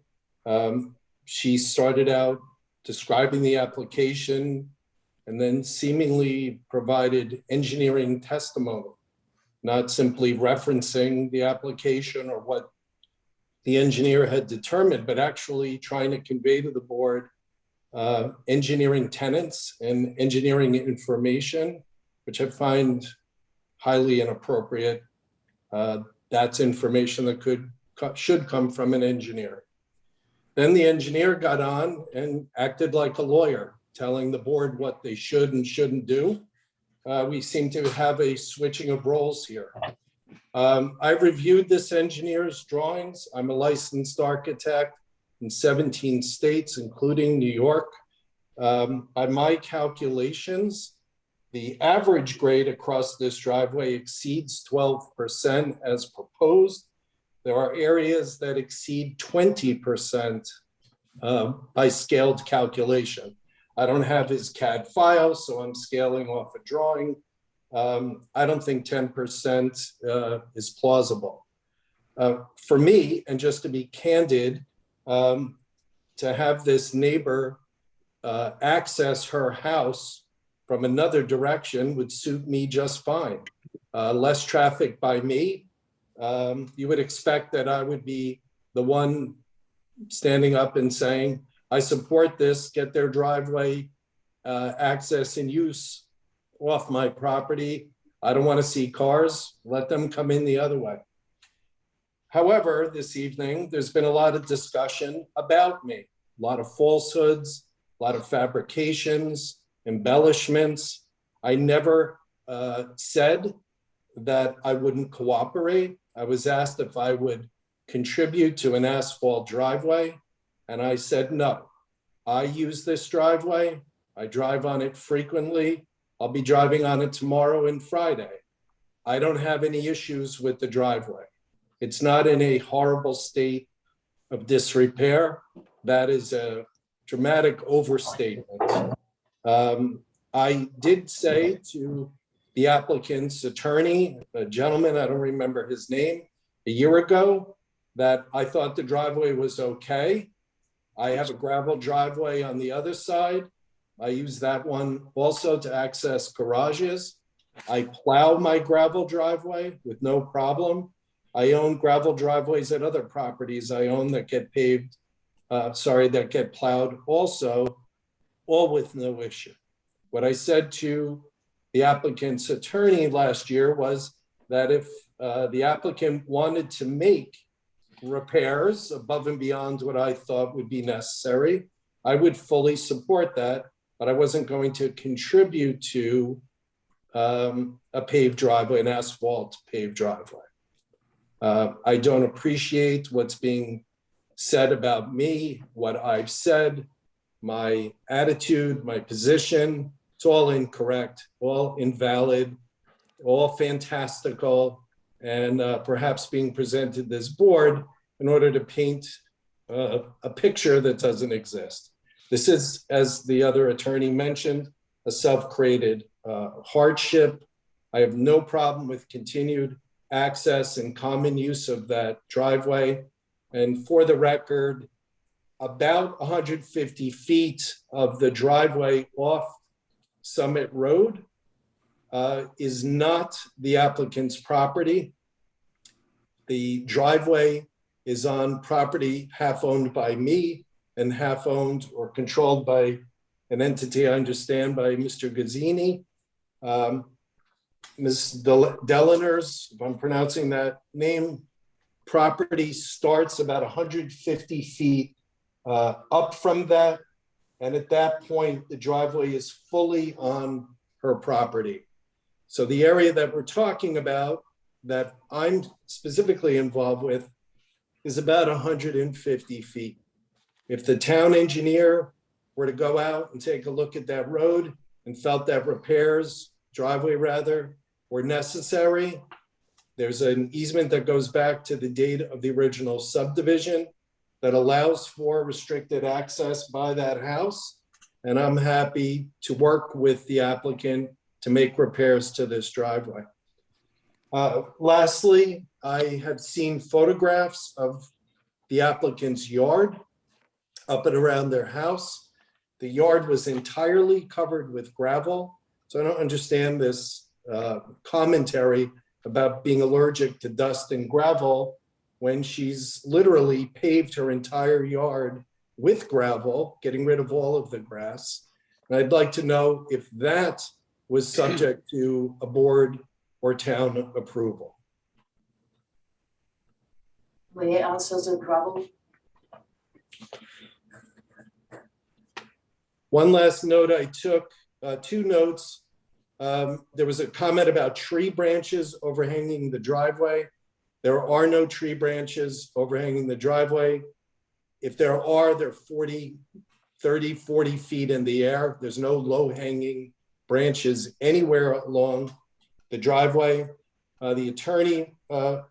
She started out describing the application and then seemingly provided engineering testimony, not simply referencing the application or what the engineer had determined, but actually trying to convey to the board engineering tenets and engineering information, which I find highly inappropriate. That's information that should come from an engineer. Then the engineer got on and acted like a lawyer, telling the board what they should and shouldn't do. We seem to have a switching of roles here. I've reviewed this engineer's drawings. I'm a licensed architect in 17 states, including New York. By my calculations, the average grade across this driveway exceeds 12% as proposed. There are areas that exceed 20% by scaled calculation. I don't have his CAD file, so I'm scaling off a drawing. I don't think 10% is plausible. For me, and just to be candid, to have this neighbor access her house from another direction would suit me just fine. Less traffic by me. You would expect that I would be the one standing up and saying, I support this, get their driveway access and use off my property. I don't want to see cars, let them come in the other way. However, this evening, there's been a lot of discussion about me, a lot of falsehoods, a lot of fabrications, embellishments. I never said that I wouldn't cooperate. I was asked if I would contribute to an asphalt driveway, and I said no. I use this driveway. I drive on it frequently. I'll be driving on it tomorrow and Friday. I don't have any issues with the driveway. It's not in a horrible state of disrepair. That is a dramatic overstatement. I did say to the applicant's attorney, a gentleman, I don't remember his name, a year ago, that I thought the driveway was okay. I have a gravel driveway on the other side. I use that one also to access garages. I plow my gravel driveway with no problem. I own gravel driveways at other properties I own that get paved, that get plowed also, all with no issue. What I said to the applicant's attorney last year was that if the applicant wanted to make repairs above and beyond what I thought would be necessary, I would fully support that, but I wasn't going to contribute to a paved driveway, an asphalt paved driveway. I don't appreciate what's being said about me, what I've said, my attitude, my position. It's all incorrect, all invalid, all fantastical, and perhaps being presented to this board in order to paint a picture that doesn't exist. This is, as the other attorney mentioned, a self-created hardship. I have no problem with continued access and common use of that driveway. And for the record, about 150 feet of the driveway off Summit Road is not the applicant's property. The driveway is on property half owned by me and half owned or controlled by an entity, I understand, by Mr. Gazzini. Ms. Deliner's, if I'm pronouncing that name, property starts about 150 feet up from that. And at that point, the driveway is fully on her property. So the area that we're talking about, that I'm specifically involved with, is about 150 feet. If the town engineer were to go out and take a look at that road and felt that repairs, driveway rather, were necessary, there's an easement that goes back to the date of the original subdivision that allows for restricted access by that house. And I'm happy to work with the applicant to make repairs to this driveway. Lastly, I have seen photographs of the applicant's yard up and around their house. The yard was entirely covered with gravel. So I don't understand this commentary about being allergic to dust and gravel when she's literally paved her entire yard with gravel, getting rid of all of the grass. And I'd like to know if that was subject to a board or town approval. May I answer the gravel? One last note I took, two notes. There was a comment about tree branches overhanging the driveway. There are no tree branches overhanging the driveway. If there are, they're 40 feet in the air. There's no low hanging branches anywhere along the driveway. The attorney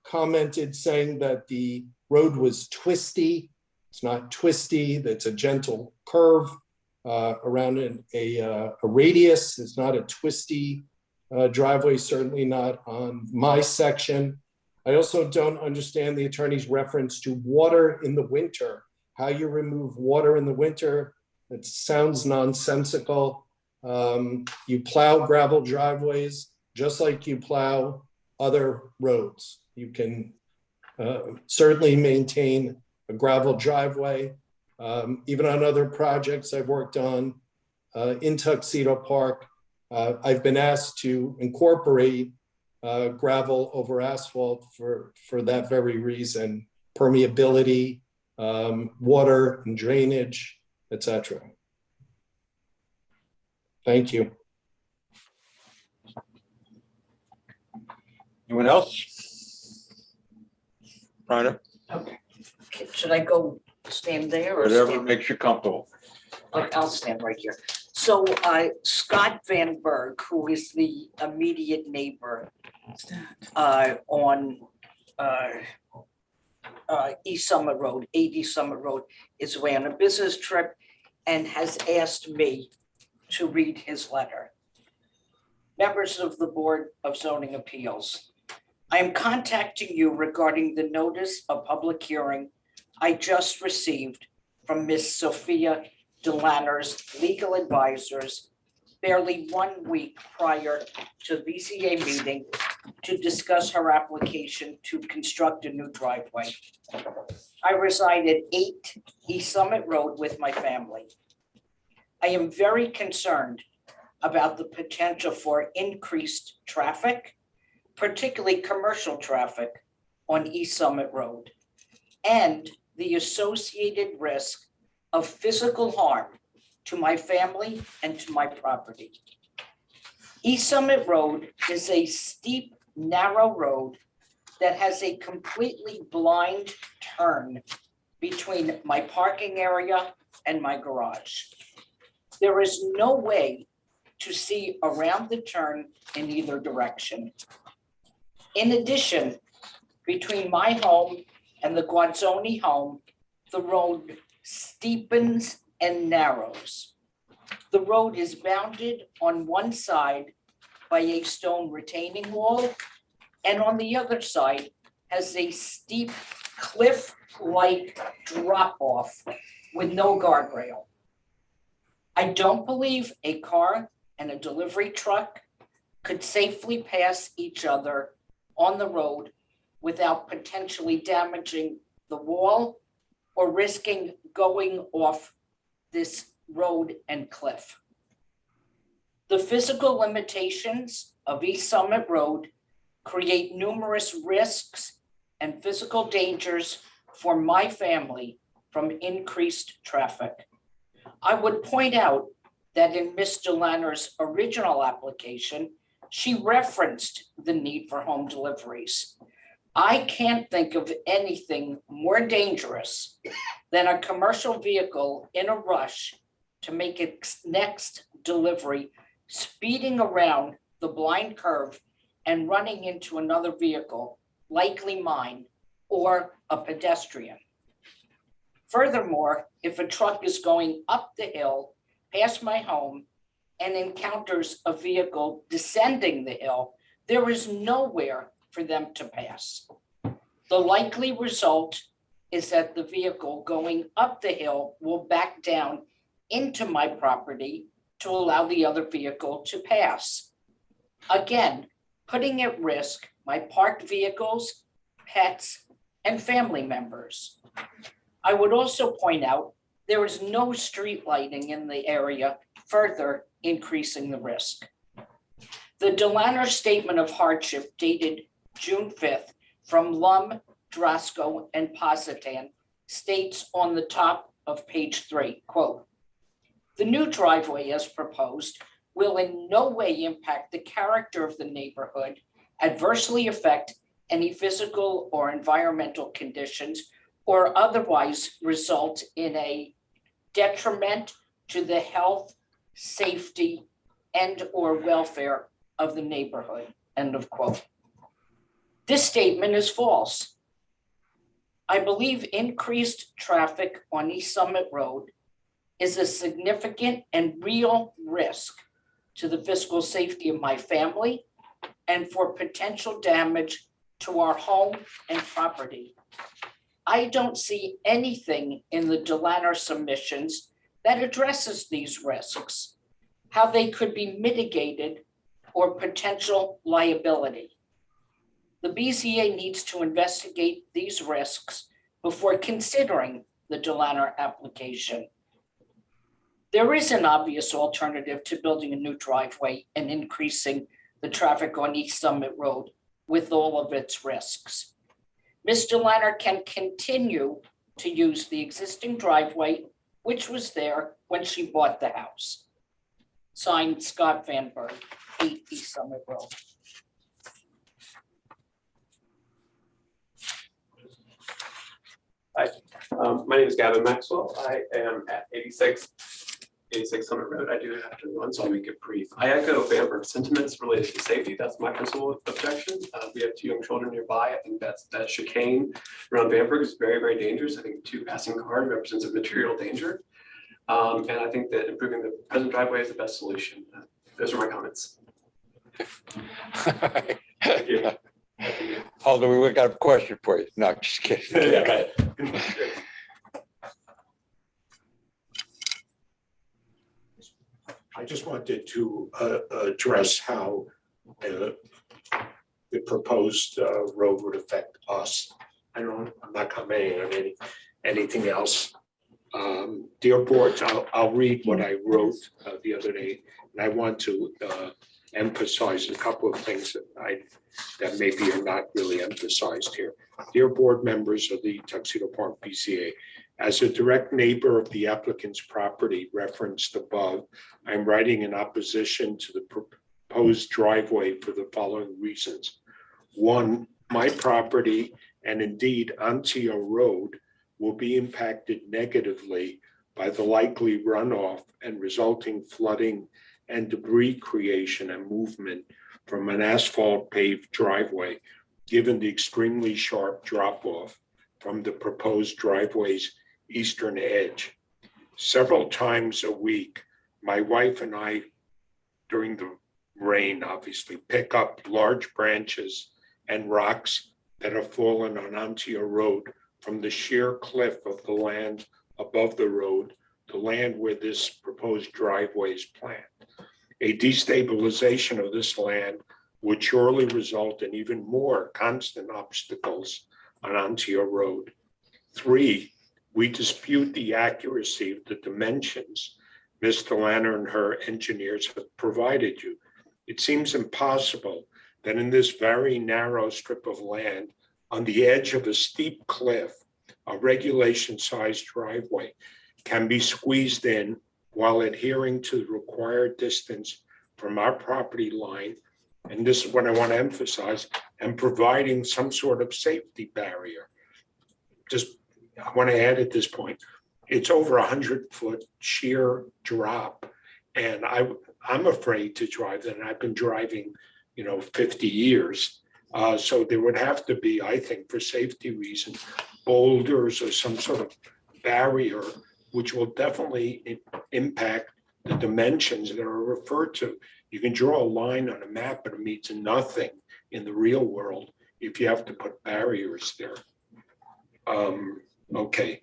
commented saying that the road was twisty. It's not twisty, that's a gentle curve around a radius. It's not a twisty driveway, certainly not on my section. I also don't understand the attorney's reference to water in the winter. How you remove water in the winter, it sounds nonsensical. You plow gravel driveways just like you plow other roads. You can certainly maintain a gravel driveway. Even on other projects I've worked on in Tuxedo Park, I've been asked to incorporate gravel over asphalt for that very reason, permeability, water and drainage, etc. Thank you. Anyone else? Rhonda, Okay. Should I go stand there or whatever stand? makes you comfortable. I'll stand right here. So Scott Van Berg, who is the immediate neighbor on East Summit Road, 80 Summit Road, is away on a business trip and has asked me to read his letter. Members of the Board of Zoning Appeals, I am contacting you regarding the notice of public hearing I just received from Ms. Sophia Delanner's legal advisors barely 1 week prior to BZA meeting to discuss her application to construct a new driveway. I reside at 8 East Summit Road with my family. I am very concerned about the potential for increased traffic, particularly commercial traffic on East Summit Road, and the associated risk of physical harm to my family and to my property. East Summit Road is a steep, narrow road that has a completely blind turn between my parking area and my garage. There is no way to see around the turn in either direction. In addition, between my home and the Guazzoni home, the road steepens and narrows. The road is bounded on one side by a stone retaining wall, and on the other side has a steep cliff-like drop-off with no guardrail. I don't believe a car and a delivery truck could safely pass each other on the road without potentially damaging the wall or risking going off this road and cliff. The physical limitations of East Summit Road create numerous risks and physical dangers for my family from increased traffic. I would point out that in Ms. Delanner's original application, she referenced the need for home deliveries. I can't think of anything more dangerous than a commercial vehicle in a rush to make its next delivery, speeding around the blind curve and running into another vehicle, likely mine, or a pedestrian. Furthermore, if a truck is going up the hill past my home and encounters a vehicle descending the hill, there is nowhere for them to pass. The likely result is that the vehicle going up the hill will back down into my property to allow the other vehicle to pass. Again, putting at risk my parked vehicles, pets, and family members. I would also point out there is no street lighting in the area, further increasing the risk. The Delanner Statement of Hardship dated June 5th from Lum, Drasco, and Positan states on the top of page 3, quote, The new driveway as proposed will in no way impact the character of the neighborhood, adversely affect any physical or environmental conditions, or otherwise result in a detriment to the health, safety, and/or welfare of the neighborhood, end of quote. This statement is false. I believe increased traffic on East Summit Road is a significant and real risk to the physical safety of my family and for potential damage to our home and property. I don't see anything in the Delanner submissions that addresses these risks, how they could be mitigated or potential liability. The BZA needs to investigate these risks before considering the Delanner application. There is an obvious alternative to building a new driveway and increasing the traffic on East Summit Road with all of its risks. Ms. Delanner can continue to use the existing driveway, which was there when she bought the house. Signed, Scott Van Berg, 8 East Summit Road. Hi, my name is Gavin Maxwell. I am at 86 Summit Road. I do have to run, so I'll make it brief. I echo Van Berg's sentiments related to safety. That's my principal objection. We have 2 young children nearby. I think that chicane around Van Berg is very, very dangerous. I think 2 passing cars represents a material danger. And I think that improving the present driveway is the best solution. Those are my comments. Thank you. Alderman, we got a question for you. No, just kidding. Yeah, I just wanted to address how the proposed road would affect us. I'm not commenting on anything else. Dear boards, I'll read what I wrote the other day, and I want to emphasize a couple of things that maybe are not really emphasized here. Dear board members of the Tuxedo Park BZA, as a direct neighbor of the applicant's property referenced above, I'm writing in opposition to the proposed driveway for the following reasons. 1, my property and indeed Antio Road will be impacted negatively by the likely runoff and resulting flooding and debris creation and movement from an asphalt paved driveway, given the extremely sharp drop off from the proposed driveway's eastern edge. Several times a week, my wife and I, during the rain, obviously, pick up large branches and rocks that have fallen on Antio Road from the sheer cliff of the land above the road, the land where this proposed driveway is planned. A destabilization of this land would surely result in even more constant obstacles on Antio Road. 3, we dispute the accuracy of the dimensions Ms. Delanner and her engineers have provided you. It seems impossible that in this very narrow strip of land on the edge of a steep cliff, a regulation-sized driveway can be squeezed in while adhering to the required distance from our property line, and this is what I want to emphasize, and providing some sort of safety barrier. Just, I want to add at this point, it's over 100-foot sheer drop, and I'm afraid to drive that, and I've been driving, 50 years. So there would have to be, I think, for safety reasons, boulders or some sort of barrier, which will definitely impact the dimensions that are referred to. You can draw a line on a map, but it means nothing in the real world if you have to put barriers there. Okay.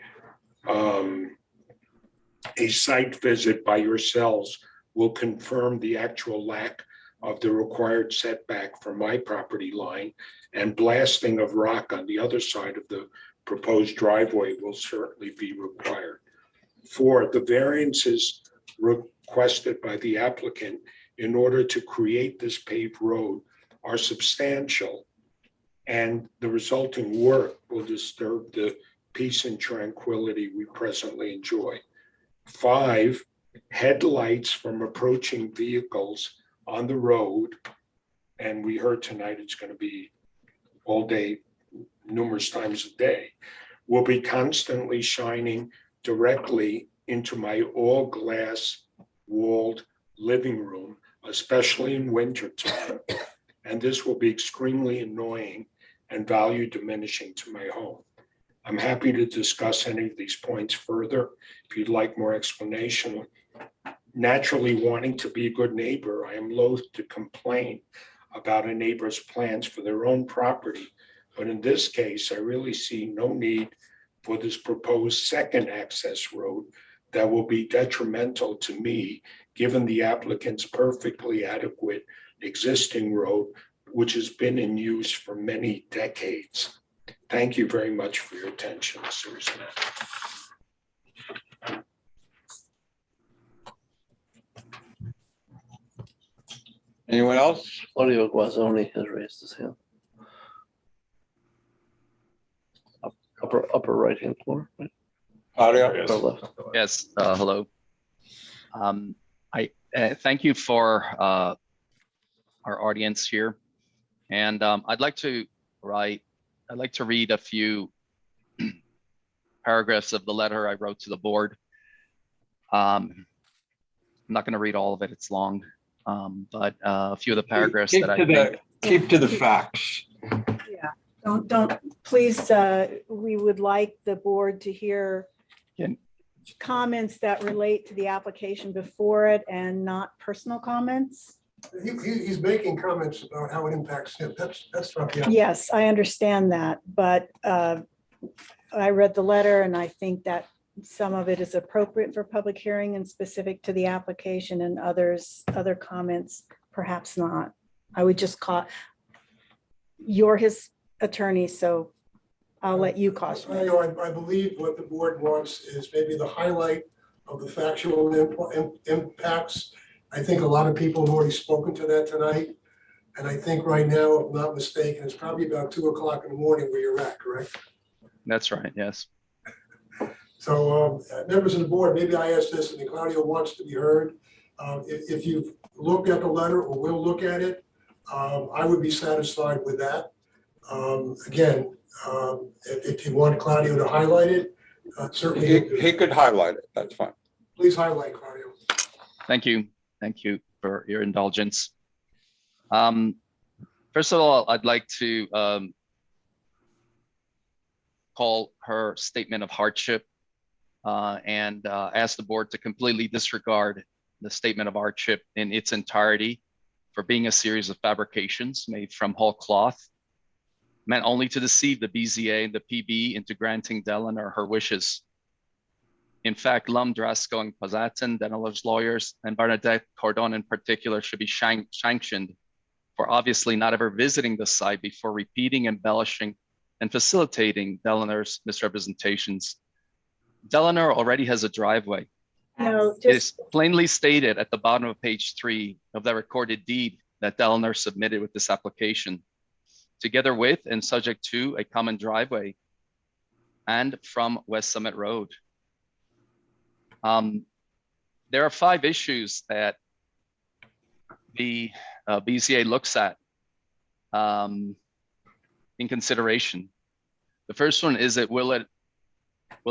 A site visit by yourselves will confirm the actual lack of the required setback from my property line, and blasting of rock on the other side of the proposed driveway will certainly be required. 4, the variances requested by the applicant in order to create this paved road are substantial, and the resulting work will disturb the peace and tranquility we presently enjoy. 5, headlights from approaching vehicles on the road. And we heard tonight it's going to be all day, numerous times a day, will be constantly shining directly into my all glass walled living room, especially in wintertime. And this will be extremely annoying and value diminishing to my home. I'm happy to discuss any of these points further if you'd like more explanation. Naturally, wanting to be a good neighbor, I am loath to complain about a neighbor's plans for their own property. But in this case, I really see no need for this proposed second access road that will be detrimental to me, given the applicant's perfectly adequate existing road, which has been in use for many decades. Thank you very much for your attention, Susan. Anyone else? Claudio Guazzoni has raised his hand. Upper right-hand corner, right? Claudio? Or left. Yes, hello. I thank you for our audience here. And I'd like to read a few paragraphs of the letter I wrote to the board. I'm not going to read all of it, it's long, but a few of the paragraphs that I think. Keep to the facts. Yeah, don't, please, we would like the board to hear comments that relate to the application before it and not personal comments. He's making comments about how it impacts him. That's not the. Yes, I understand that, but I read the letter and I think that some of it is appropriate for public hearing and specific to the application, and other comments, perhaps not. I would just you're his attorney, so I'll let you caution. I believe what the board wants is maybe the highlight of the factual impacts. I think a lot of people have already spoken to that tonight. And I think right now, if I'm not mistaken, it's probably about 2 o'clock in the morning where you're at, correct? That's right, yes. So members of the board, maybe I asked this and Claudio wants to be heard. If you've looked at the letter or will look at it, I would be satisfied with that. Again, if you want Claudio to highlight it, certainly. He could highlight it, that's fine. Please highlight, Claudio. Thank you. Thank you for your indulgence. First of all, I'd like to call her statement of hardship and ask the board to completely disregard the statement of hardship in its entirety for being a series of fabrications made from whole cloth, meant only to deceive the BZA and the PB into granting Deleanor her wishes. In fact, Lum, Drasko, and Pazatin, Delanor's lawyers, and Bernadette Cordon in particular should be sanctioned for obviously not ever visiting the site before repeating, embellishing, and facilitating Delanor's misrepresentations. Deleanor already has a driveway. No, It is plainly stated at the bottom of page 3 of the recorded deed that Deleanor submitted with this application, together with and subject to a common driveway and from West Summit Road. There are 5 issues that the BZA looks at in consideration. The first one is will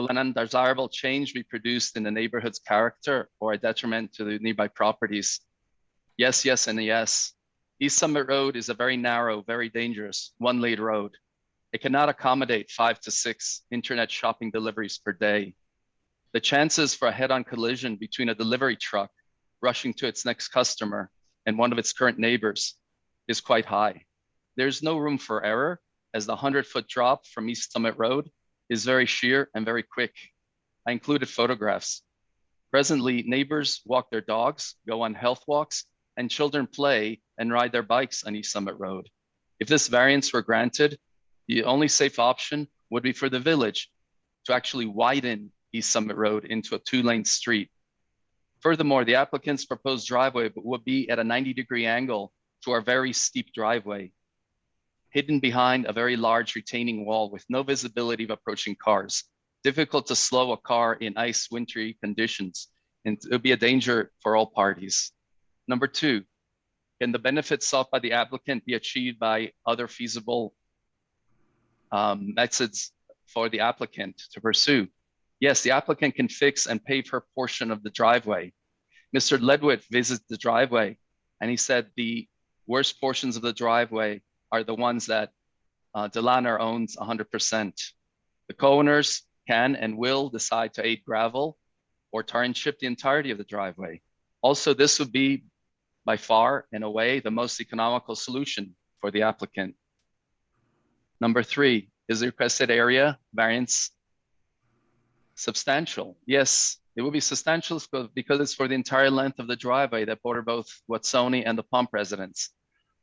an undesirable change be produced in the neighborhood's character or a detriment to the nearby properties? Yes, yes, and yes. East Summit Road is a very narrow, very dangerous one-lane road. It cannot accommodate 5 to 6 internet shopping deliveries per day. The chances for a head-on collision between a delivery truck rushing to its next customer and one of its current neighbors is quite high. There's no room for error, as the 100-foot drop from East Summit Road is very sheer and very quick. I included photographs. Presently, neighbors walk their dogs, go on health walks, and children play and ride their bikes on East Summit Road. If this variance were granted, the only safe option would be for the village to actually widen East Summit Road into a 2-lane street. Furthermore, the applicant's proposed driveway would be at a 90-degree angle to our very steep driveway, hidden behind a very large retaining wall with no visibility of approaching cars, difficult to slow a car in ice wintry conditions, and it would be a danger for all parties. Number two, can the benefits sought by the applicant be achieved by other feasible methods for the applicant to pursue? Yes, the applicant can fix and pave her portion of the driveway. Mr. Ledwith visited the driveway and he said the worst portions of the driveway are the ones that Delaner owns 100%. The co-owners can and will decide to aid gravel or tar and chip the entirety of the driveway. Also, this would be by far, in a way, the most economical solution for the applicant. Number three, is the requested area variance substantial? Yes, it will be substantial because it's for the entire length of the driveway that border both Watsoni and the Pump residence.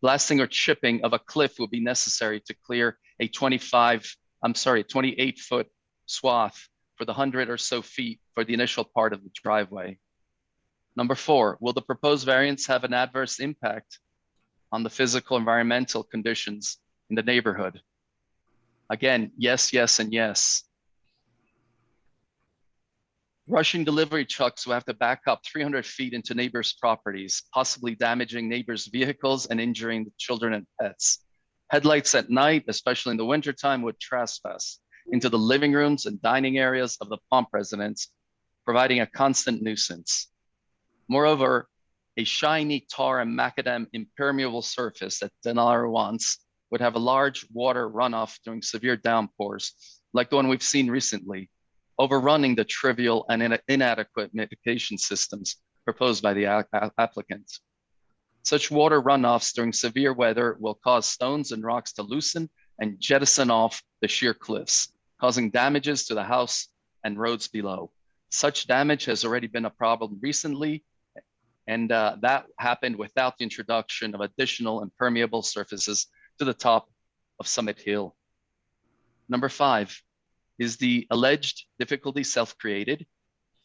Blasting or chipping of a cliff will be necessary to clear a 28-foot swath for the 100 or so feet for the initial part of the driveway. Number four, will the proposed variance have an adverse impact on the physical environmental conditions in the neighborhood? Again, yes, yes, and yes. Rushing delivery trucks will have to back up 300 feet into neighbors' properties, possibly damaging neighbors' vehicles and injuring the children and pets. Headlights at night, especially in the wintertime, would trespass into the living rooms and dining areas of the Pump residents, providing a constant nuisance. Moreover, a shiny tar and macadam impermeable surface that Denali wants would have a large water runoff during severe downpours, like the one we've seen recently, overrunning the trivial and inadequate mitigation systems proposed by the applicant. Such water runoffs during severe weather will cause stones and rocks to loosen and jettison off the sheer cliffs, causing damages to the house and roads below. Such damage has already been a problem recently, and that happened without the introduction of additional impermeable surfaces to the top of Summit Hill. Number five, is the alleged difficulty self-created?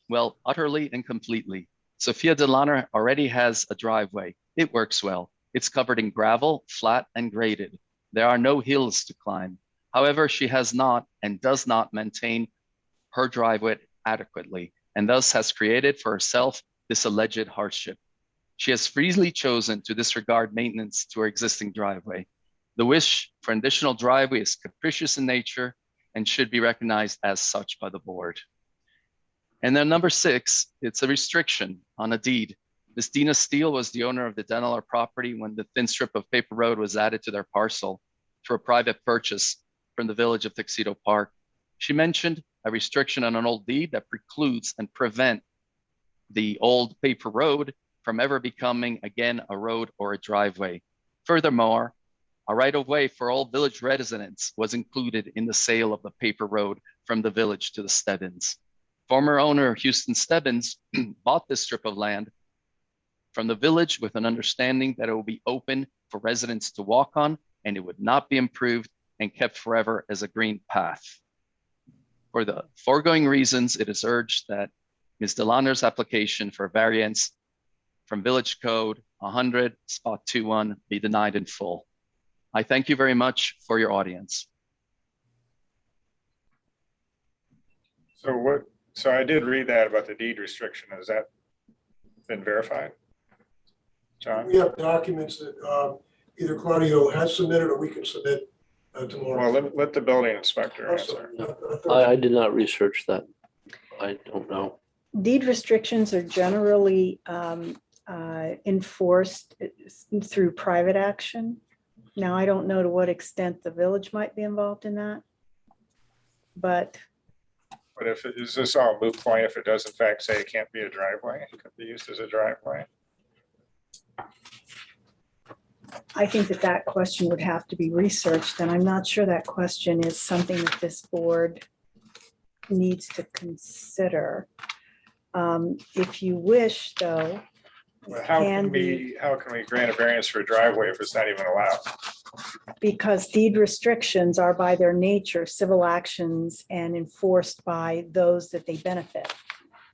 Well, utterly and completely. Sophia Delaner already has a driveway. It works well. It's covered in gravel, flat and graded. There are no hills to climb. However, she has not and does not maintain her driveway adequately, and thus has created for herself this alleged hardship. She has freely chosen to disregard maintenance to her existing driveway. The wish for an additional driveway is capricious in nature and should be recognized as such by the board. And then number six, it's a restriction on a deed. Ms. Dina Steele was the owner of the Denali property when the thin strip of paper road was added to their parcel through a private purchase from the village of Tuxedo Park. She mentioned a restriction on an old deed that precludes and prevent the old paper road from ever becoming again a road or a driveway. Furthermore, a right-of-way for all village residents was included in the sale of the paper road from the village to the Stebbins. Former owner Houston Stebbins bought this strip of land from the village with an understanding that it will be open for residents to walk on and it would not be improved and kept forever as a green path. For the foregoing reasons, it is urged that Ms. Delaner's application for variance from Village Code 100.21 be denied in full. I thank you very much for your audience. So I did read that about the deed restriction. Has that been verified? John? We have documents that either Claudio has submitted or we can submit tomorrow. Well, let the building inspector answer. I did not research that. I don't know. Deed restrictions are generally enforced through private action. Now, I don't know to what extent the village might be involved in that, but. But is this all a moot point if it does in fact say it can't be a driveway? It could be used as a driveway. I think that question would have to be researched, and I'm not sure that question is something that this board needs to consider. If you wish, though, Well, how can we grant a variance for a driveway if it's not even allowed? because deed restrictions are by their nature civil actions and enforced by those that they benefit.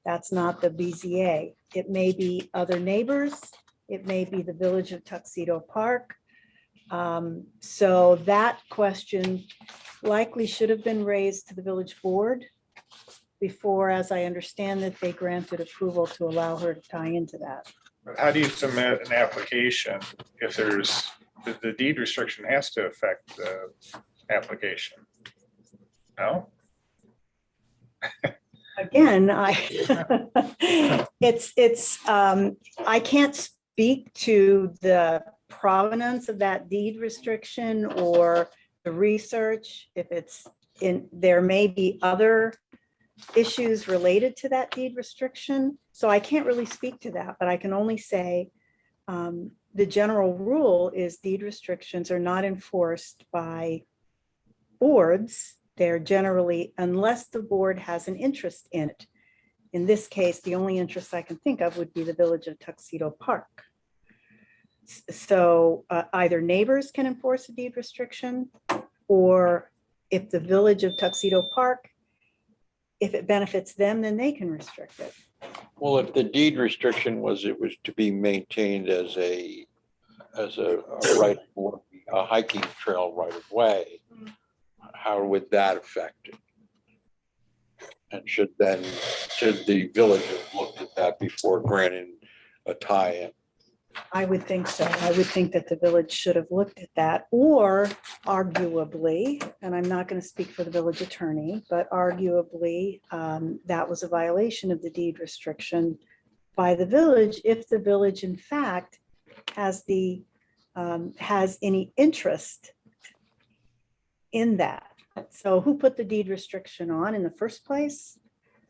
That's not the BZA. It may be other neighbors. It may be the village of Tuxedo Park. So that question likely should have been raised to the village board before, as I understand that they granted approval to allow her to tie into that. But how do you submit an application if there's, the deed restriction has to affect the application? No? Again, I can't speak to the provenance of that deed restriction or the research. If it's in, there may be other issues related to that deed restriction. So I can't really speak to that, but I can only say the general rule is deed restrictions are not enforced by boards. They're generally, unless the board has an interest in it. In this case, the only interest I can think of would be the Village of Tuxedo Park. So either neighbors can enforce a deed restriction, or if the Village of Tuxedo Park, if it benefits them, then they can restrict it. Well, if the deed restriction was, it was to be maintained as a right, a hiking trail right of way, how would that affect it? And should the village have looked at that before granting a tie-in? I would think so. I would think that the village should have looked at that, or arguably, and I'm not going to speak for the village attorney, but arguably that was a violation of the deed restriction by the village if the village in fact has any interest in that. So who put the deed restriction on in the first place?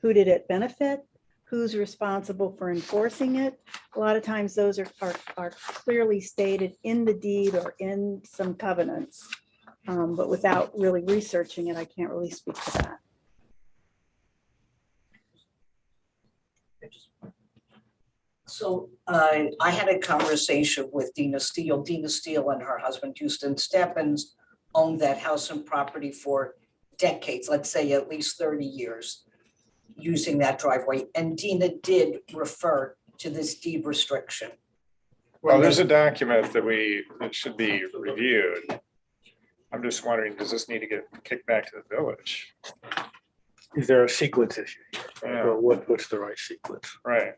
Who did it benefit? Who's responsible for enforcing it? A lot of times those are clearly stated in the deed or in some covenants. But without really researching it, I can't really speak to that. So I had a conversation with Dina Steele. Dina Steele and her husband Houston Steppens owned that house and property for decades, let's say at least 30 years, using that driveway. And Dina did refer to this deed restriction. Well, there's a document that should be reviewed. I'm just wondering, does this need to get kicked back to the village? Is there a sequence issue? Yeah. Or what's the right sequence? Right.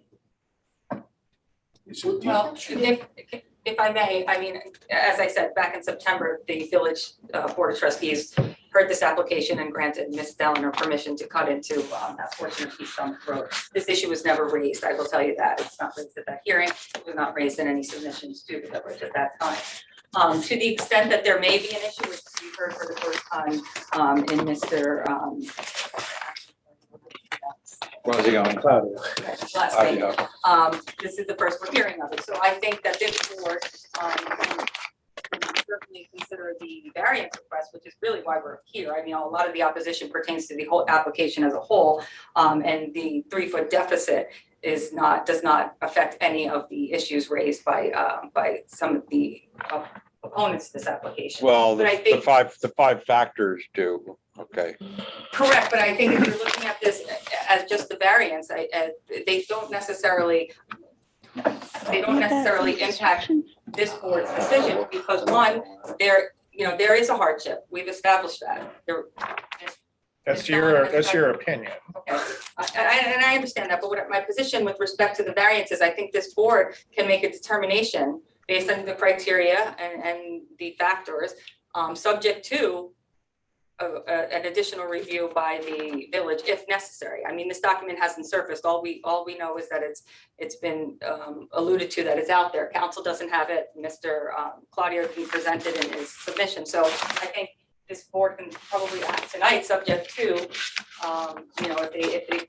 Well, if I may, I mean, as I said, back in September, the village board of trustees heard this application and granted Ms. Dellner permission to cut into that portion of East Summit Road. This issue was never raised, I will tell you that. It's not raised at that hearing. It was not raised in any submissions to the village at that time. To the extent that there may be an issue, which we heard for the first time in Mr. Was he on? Last name. This is the first we're hearing of it. So I think that this board can certainly consider the variance request, which is really why we're here. I mean, a lot of the opposition pertains to the whole application as a whole. And the 3-foot deficit does not affect any of the issues raised by some of the opponents to this application. Well, But I the think- five factors do, okay. Correct, but I think if you're looking at this as just the variance, they don't necessarily impact this board's decision, because one, there is a hardship. We've established that. That's your opinion. Okay, and I understand that, but my position with respect to the variance is I think this board can make a determination based on the criteria and the factors, subject to an additional review by the village if necessary. I mean, this document hasn't surfaced. All we know is that it's been alluded to, that it's out there. Council doesn't have it. Mr. Claudio didn't present it in his submission. So I think this board can probably act tonight, subject to, if they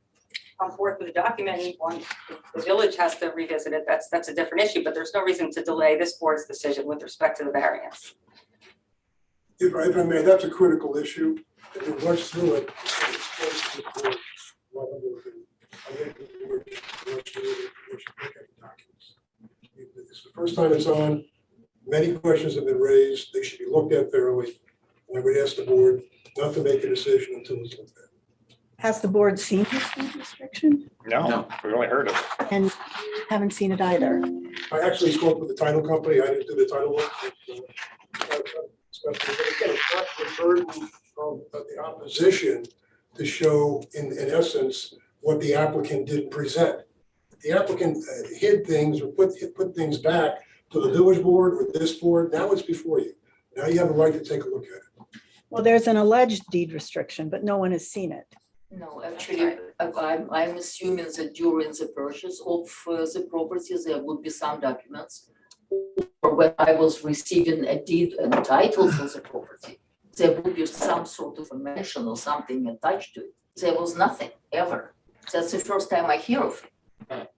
come forth with a document and the village has to revisit it, that's a different issue, but there's no reason to delay this board's decision with respect to the variance. If I may, that's a critical issue. If we rush through it, it's the first time it's on. Many questions have been raised. They should be looked at thoroughly. And I would ask the board not to make a decision until it's looked at. Has the board seen this deed restriction? No, we've only heard of it. And haven't seen it either. I actually spoke with the title company. I didn't do the title work. But again, it's not the burden of the opposition to show in essence what the applicant didn't present. The applicant hid things or put things back to the village board or this board. Now it's before you. Now you have a right to take a look at it. Well, there's an alleged deed restriction, but no one has seen it. No, actually, I'm assuming that during the purchase of the property, there would be some documents. Or when I was receiving a deed and title for the property, there would be some sort of a mention or something attached to it. There was nothing, ever. That's the first time I hear of it.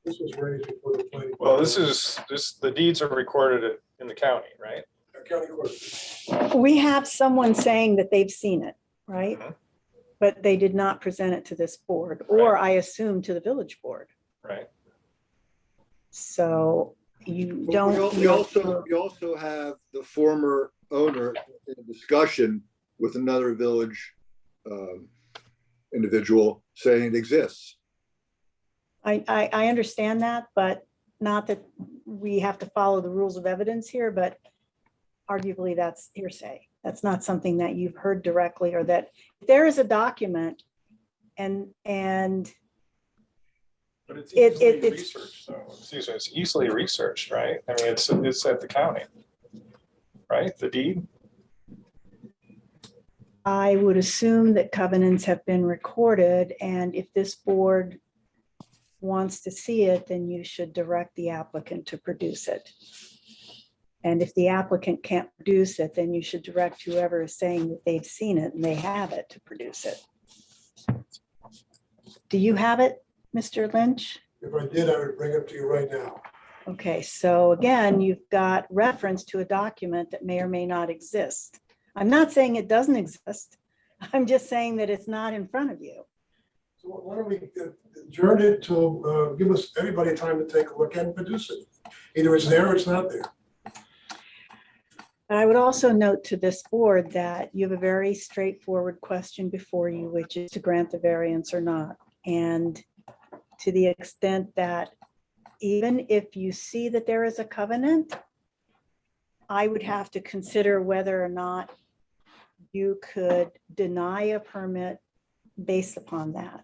This was raised before the planning. Well, the deeds are recorded in the county, right? County court. We have someone saying that they've seen it, right? Mhm. But they did not present it to this board, or I assume to the village board. Right. So you But don't. we also have the former owner in a discussion with another village individual saying it exists. I understand that, but not that we have to follow the rules of evidence here, but arguably that's hearsay. That's not something that you've heard directly, or that if there is a document and But it's It- easily it's- researched, so it's easily researched, right? I mean, it's at the county, right? The deed. I would assume that covenants have been recorded, and if this board wants to see it, then you should direct the applicant to produce it. And if the applicant can't produce it, then you should direct whoever is saying that they've seen it and they have it to produce it. Do you have it, Mr. Lynch? If I did, I would bring it to you right now. Okay, so again, you've got reference to a document that may or may not exist. I'm not saying it doesn't exist. I'm just saying that it's not in front of you. So why don't we adjourn it to give us, everybody time to take a look and produce it. Either it's there or it's not there. But I would also note to this board that you have a very straightforward question before you, which is to grant the variance or not. And to the extent that even if you see that there is a covenant, I would have to consider whether or not you could deny a permit based upon that.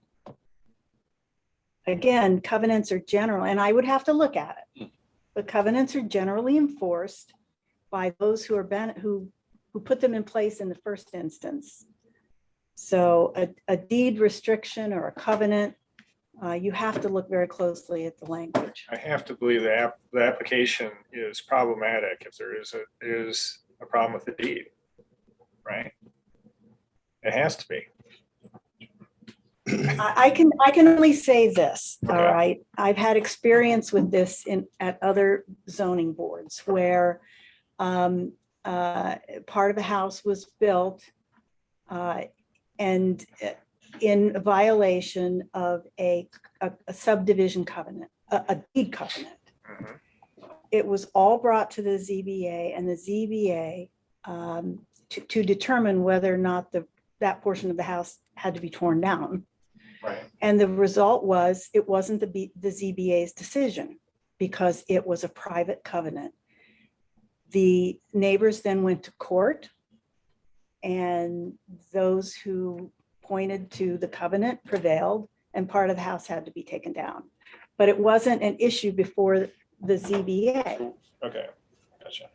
Again, covenants are general, and I would have to look at it. But covenants are generally enforced by those who are who put them in place in the first instance. So a deed restriction or a covenant, you have to look very closely at the language. I have to believe the application is problematic if there is a problem with the deed, right? It has to be. I can only say this, all Okay. right? I've had experience with this at other zoning boards where part of the house was built and in violation of a subdivision covenant, a deed covenant. Mhm. It was all brought to the ZBA, and the ZBA to determine whether or not that portion of the house had to be torn down. Right. And the result was, it wasn't the ZBA's decision because it was a private covenant. The neighbors then went to court, and those who pointed to the covenant prevailed, and part of the house had to be taken down. But it wasn't an issue before the ZBA. Okay, gotcha.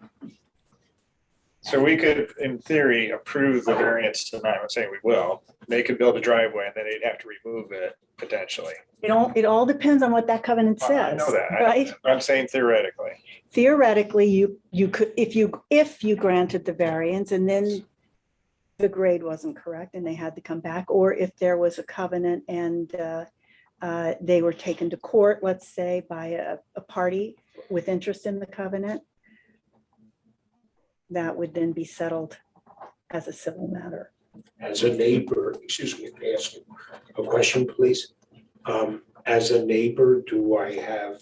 So we could, in theory, approve the variance tonight. I'm saying we will. They could build a driveway and then they'd have to remove it potentially. It all depends on what that covenant I says, know that. right? I'm saying theoretically. Theoretically, you could, if you granted the variance and then the grade wasn't correct and they had to come back, or if there was a covenant and they were taken to court, let's say by a party with interest in the covenant, that would then be settled as a civil matter. As a neighbor, excuse me, may I ask a question, please? As a neighbor, do I have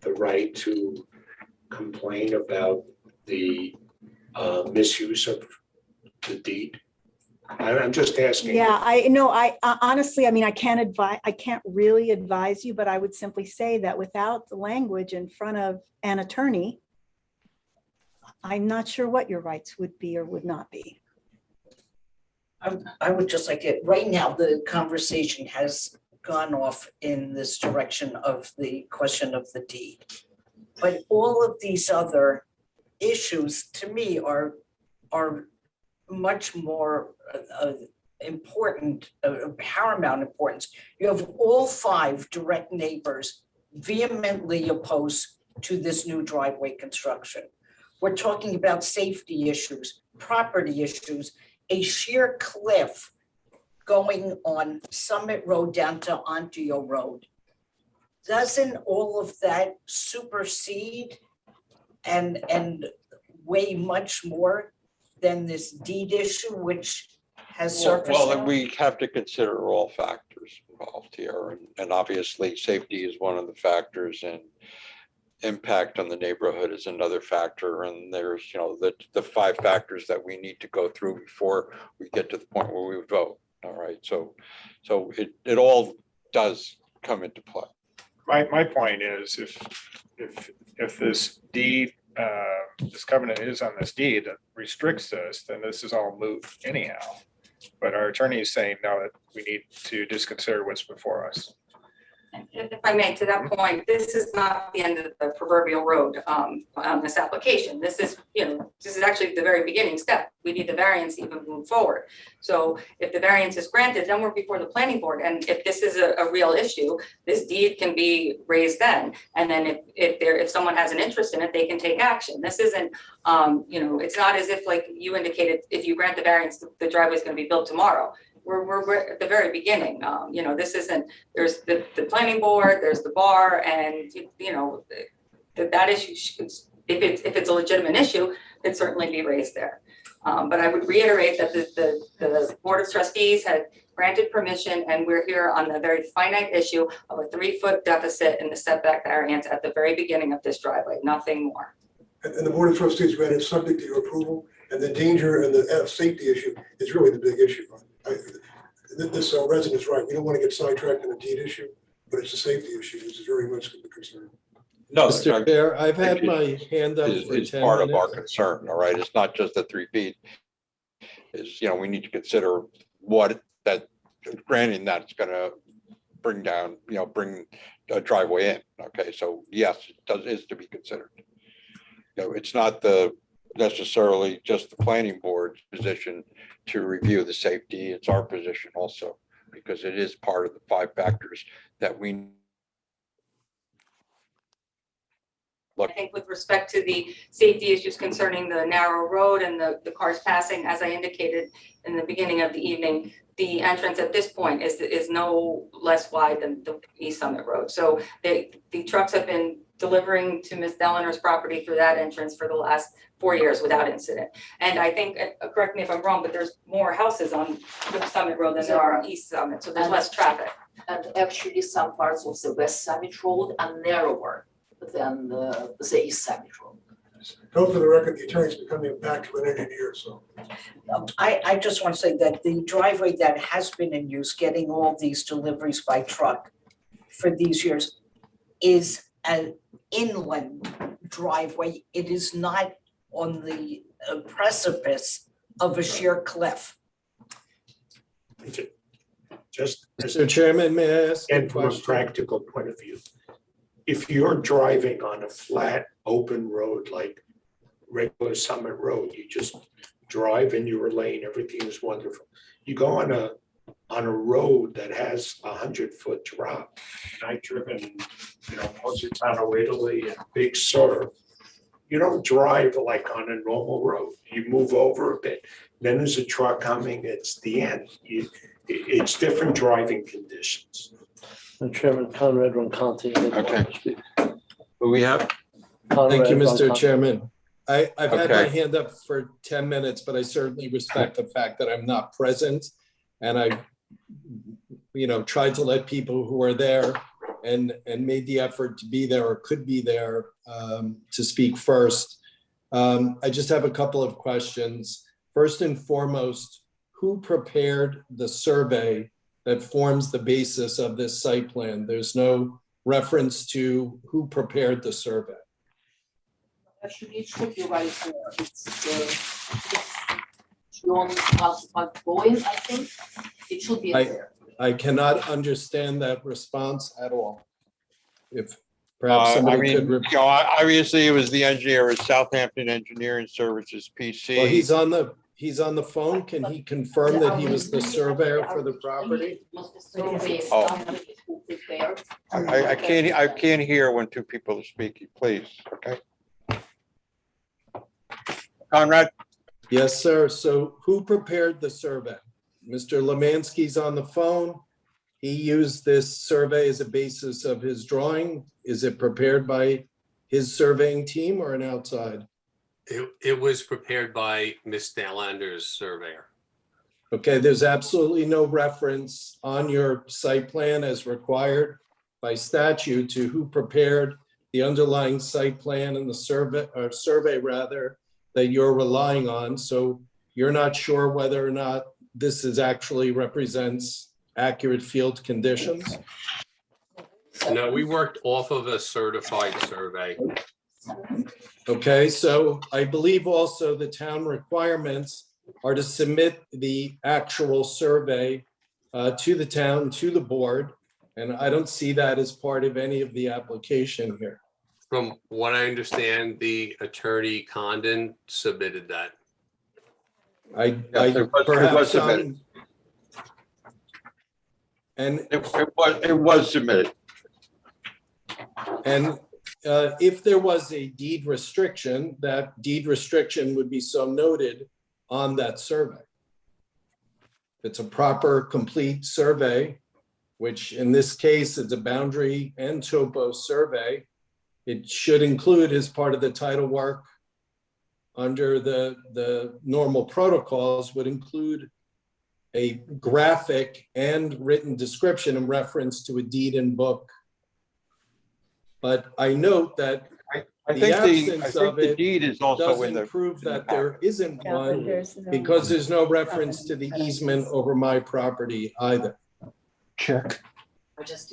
the right to complain about the misuse of the deed? I'm just asking. Yeah, I know. I honestly, I mean, I can't really advise you, but I would simply say that without the language in front of an attorney, I'm not sure what your rights would be or would not be. I would just like it, right now, the conversation has gone off in this direction of the question of the deed. But all of these other issues, to me, are much more important, paramount importance. You have all 5 direct neighbors vehemently opposed to this new driveway construction. We're talking about safety issues, property issues, a sheer cliff going on Summit Road down to Ontio Road. Doesn't all of that supersede and weigh much more than this deed issue, which has surfaced Well, then now? we have to consider all factors involved here, and obviously safety is one of the factors, and impact on the neighborhood is another factor, and there's, you know, the 5 factors that we need to go through before we get to the point where we vote. All right, so it all does come into play. My point is if this deed, this covenant is on this deed that restricts this, then this is all moot anyhow. But our attorney is saying now that we need to just consider what's before us. If I may, to that point, this is not the end of the proverbial road on this application. This is, this is actually the very beginning step. We need the variance to even move forward. So if the variance is granted, then we're before the planning board. And if this is a real issue, this deed can be raised then. And then if someone has an interest in it, they can take action. This isn't, it's not as if, like you indicated, if you grant the variance, the driveway is going to be built tomorrow. We're at the very beginning. This isn't, there's the planning board, there's the bar, and that issue, if it's a legitimate issue, it'd certainly be raised there. But I would reiterate that the Board of Trustees had granted permission, and we're here on the very finite issue of a 3-foot deficit in the setback variance at the very beginning of this driveway, nothing more. And the Board of Trustees granted subject to your approval, and the danger and the safety issue is really the big issue. This resident is right. We don't want to get sidetracked in a deed issue, but it's a safety issue, which is very much the concern. No, Mr. Chair, I've had my hand up for 10 It's part of our minutes. concern, all right? It's not just the 3 feet. Is, we need to consider what that, granting that it's gonna bring down, bring a driveway in, okay? So yes, it is to be considered. It's not necessarily just the planning board's position to review the safety. It's our position also, because it is part of the 5 factors that we I think with respect to the safety issues concerning the narrow road and the cars passing, as I indicated in the beginning of the evening, the entrance at this point is no less wide than the East Summit Road. So the trucks have been delivering to Ms. Deliner's property through that entrance for the last 4 years without incident. And I think, correct me if I'm wrong, but there's more houses on the Summit Road than there are on East Summit, so there's less traffic. And actually, some parts of the West Summit Road are narrower than the East Summit Road. Go for the record, the attorney's becoming a backman engineer, so. I just want to say that the driveway that has been in use, getting all these deliveries by truck for these years, is an inland driveway. It is not on the precipice of a sheer cliff. Just Mr. Chairman, may I ask a and from a question? practical point of view, if you're driving on a flat, open road like regular Summit Road, you just drive in your lane, everything is wonderful. You go on a road that has 100-foot drop. And I've driven, Positano, Italy, and Big Sur. You don't drive like on a normal road. You move over a bit. Then there's a truck coming, it's the end. It's different driving conditions. Chairman Conrad Roncanti. Okay. Who we have? Thank you, Mr. Conrad Chairman. I've had my Okay. hand up for 10 minutes, but I certainly respect the fact that I'm not present. And I, tried to let people who are there and made the effort to be there or could be there to speak first. I just have a couple of questions. First and foremost, who prepared the survey that forms the basis of this site plan? There's no reference to who prepared the survey. Actually, it should be right there. It's beyond going, I think, it should be there. I cannot understand that response at all. If perhaps I somebody mean, could. you know, obviously it was the engineer at Southampton Engineering Services, PC. Well, he's on the phone. Can he confirm that he was the surveyor for the property? I can't hear when two people are speaking, please, okay? Conrad? Yes, sir. So who prepared the survey? Mr. Lemansky's on the phone. He used this survey as a basis of his drawing. Is it prepared by his surveying team or an outside? It was prepared by Ms. Stanlander's surveyor. Okay, there's absolutely no reference on your site plan as required by statute to who prepared the underlying site plan and the survey rather that you're relying on. So you're not sure whether or not this is actually represents accurate field conditions. No, we worked off of a certified survey. Okay, so I believe also the town requirements are to submit the actual survey to the town, to the board. And I don't see that as part of any of the application here. From what I understand, the attorney Condon submitted that. It was submitted. And it was submitted. And if there was a deed restriction, that deed restriction would be so noted on that survey. It's a proper, complete survey, which in this case is a boundary and topo survey. It should include as part of the title work under the normal protocols would include a graphic and written description in reference to a deed and book. But I note that the absence of it deed is also in doesn't prove that there isn't one because there's no reference to the easement over my property either. Check.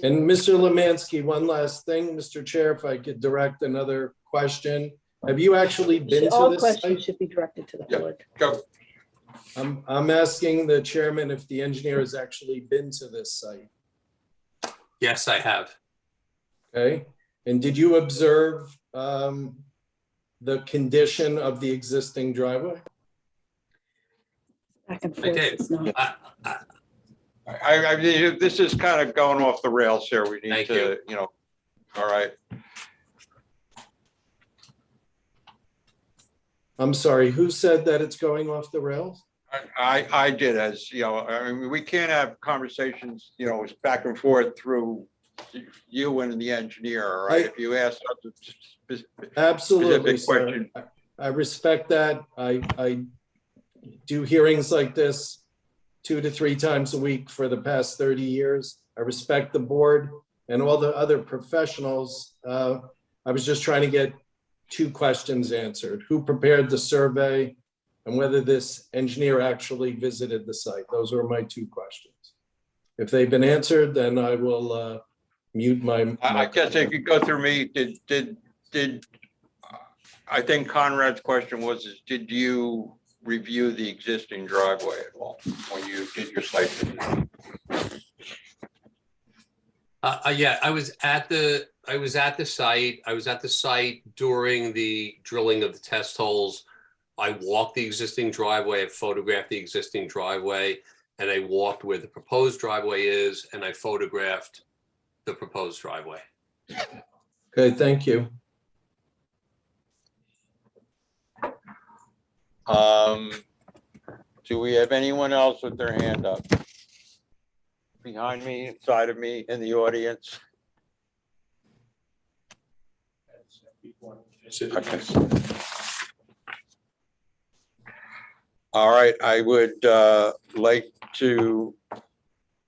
And Mr. Lemansky, one last thing, Mr. Chair, if I could direct another question. Have you actually been to All this questions site? should be directed to the board. Go. I'm asking the chairman if the engineer has actually been to this site. Yes, I have. Okay, and did you observe the condition of the existing driveway? Back and I forth. did. It's not- I mean, this is kind of going off the rails here. We need Thank to, you know, all right. I'm sorry, who said that it's going off the rails? I did, as you know, I mean, we can't have conversations, you know, back and forth through you and the engineer, all right? If you ask us a Absolutely, specific sir. question. I respect that. I do hearings like this 2 to 3 times a week for the past 30 years. I respect the board and all the other professionals. I was just trying to get 2 questions answered. Who prepared the survey and whether this engineer actually visited the site? Those are my 2 questions. If they've been answered, then I will mute my. I guess if you go through me, did I think Conrad's question was, did you review the existing driveway at all when you did your site visit? Yeah, I was at the site. I was at the site during the drilling of the test holes. I walked the existing driveway, I photographed the existing driveway, and I walked where the proposed driveway is, and I photographed the proposed driveway. Okay, thank you. Do we have anyone else with their hand up? Behind me, inside of me, in the audience? Okay. All right, I would like to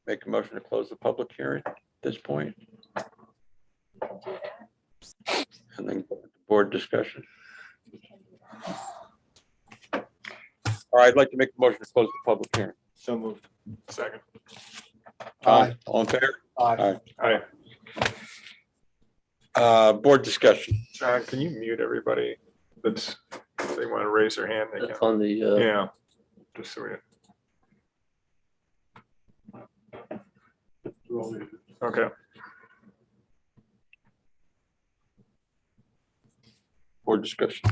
make a motion to close the public hearing at this point. And then board discussion. All right, I'd like to make a motion to close the public hearing. So moved. Second. Aye. All in favor? Aye. Aye. Board discussion. John, can you mute everybody that's, if they want to raise their hand? They can. On the, Yeah. just so we. Okay. Board discussion.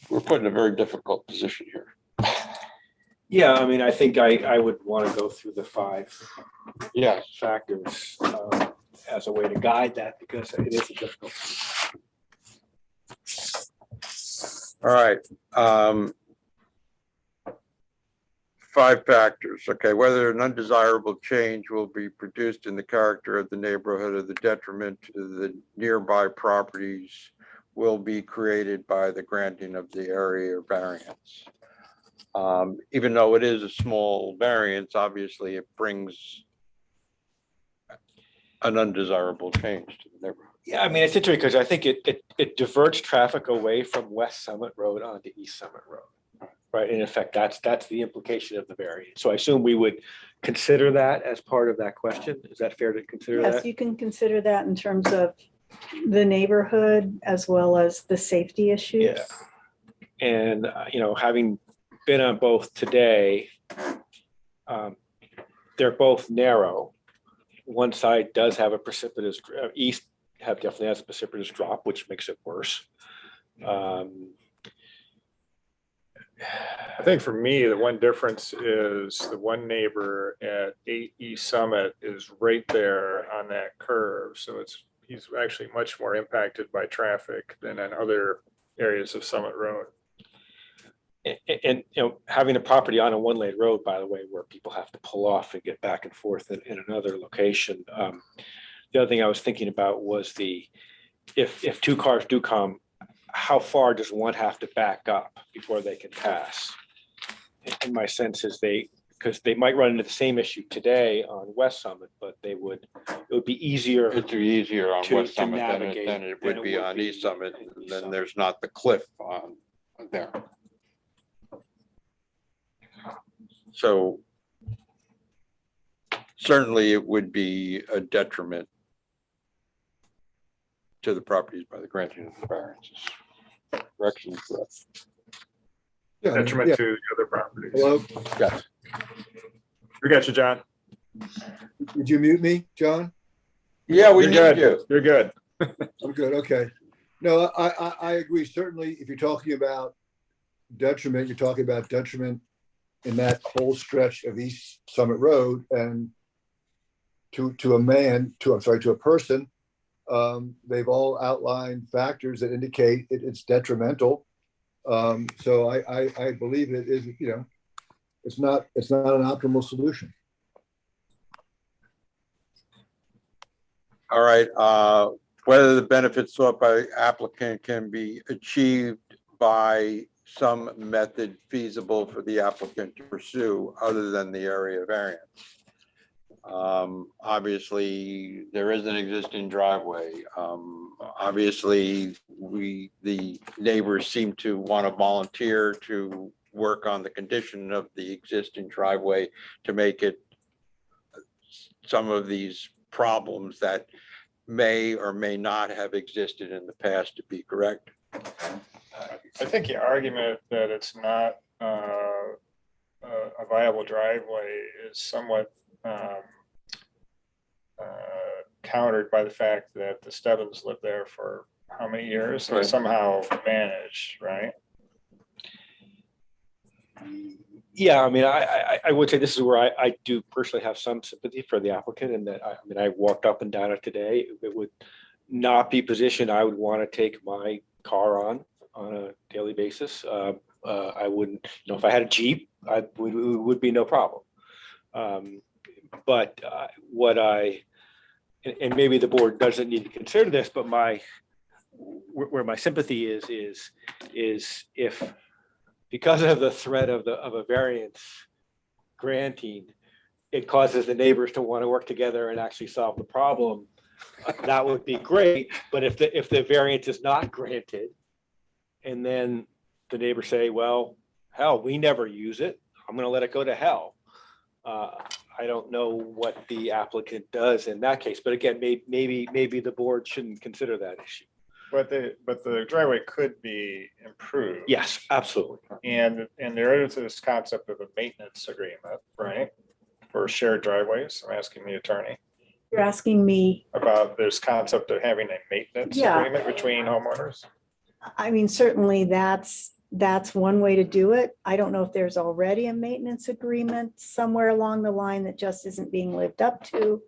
We're put in a very difficult position here. Yeah, I mean, I think I would want to go through the 5 Yeah. factors as a way to guide that, because it is a difficult. All right. 5 factors. Okay, whether an undesirable change will be produced in the character of the neighborhood or the detriment to the nearby properties will be created by the granting of the area variance. Even though it is a small variance, obviously it brings an undesirable change to the neighborhood. Yeah, I mean, it's interesting because I think it diverts traffic away from West Summit Road onto East Summit Road. Right, in effect, that's the implication of the variance. So I assume we would consider that as part of that question. Is that fair to consider Yes, that? you can consider that in terms of the neighborhood as well as the safety issues. Yeah. And, having been on both today, they're both narrow. One side does have a precipitous, east definitely has a precipitous drop, which makes it worse. I think for me, the one difference is the one neighbor at 8 East Summit is right there on that curve. So he's actually much more impacted by traffic than in other areas of Summit Road. And having a property on a 1-lane road, by the way, where people have to pull off and get back and forth in another location. The other thing I was thinking about was if 2 cars do come, how far does one have to back up before they can pass? And my sense is because they might run into the same issue today on West Summit, but it would be easier. It's easier on to West Summit navigate than it would be on East Summit. And then there's not the cliff on there. So certainly it would be a detriment to the properties by the granting of the variances. Correction, correct. Yeah, Detriment yeah. to the other properties. Hello, Yes. We got you, John. did you mute me, John? Yeah, we You're need good. you. You're good. I'm good, okay. No, I agree. Certainly, if you're talking about detriment, you're talking about detriment in that whole stretch of East Summit Road, and to a person, they've all outlined factors that indicate it's detrimental. So I believe it is, it's not an optimal solution. All right, whether the benefits sought by applicant can be achieved by some method feasible for the applicant to pursue other than the area variance. Obviously, there is an existing driveway. Obviously, the neighbors seem to want to volunteer to work on the condition of the existing driveway to make it some of these problems that may or may not have existed in the past to be correct. I think the argument that it's not a viable driveway is somewhat countered by the fact that the Stebbins lived there for how many years and Right. somehow managed, right? Yeah, I mean, I would say this is where I do personally have some sympathy for the applicant, and that I walked up and down it today. It would not be position I would want to take my car on a daily basis. I wouldn't, if I had a Jeep, it would be no problem. But and maybe the board doesn't need to consider this, but where my sympathy is if, because of the threat of a variance granting, it causes the neighbors to want to work together and actually solve the problem, that would be great. But if the variance is not granted, and then the neighbors say, well, hell, we never use it, I'm going to let it go to hell. I don't know what the applicant does in that case, but again, maybe the board shouldn't consider that issue. But the driveway could be improved. Yes, absolutely. And there is this concept of a maintenance agreement, right? For shared driveways. I'm asking the attorney You're asking me, about this concept of having a maintenance Yeah. agreement between homeowners. I mean, certainly that's one way to do it. I don't know if there's already a maintenance agreement somewhere along the line that just isn't being lived up to.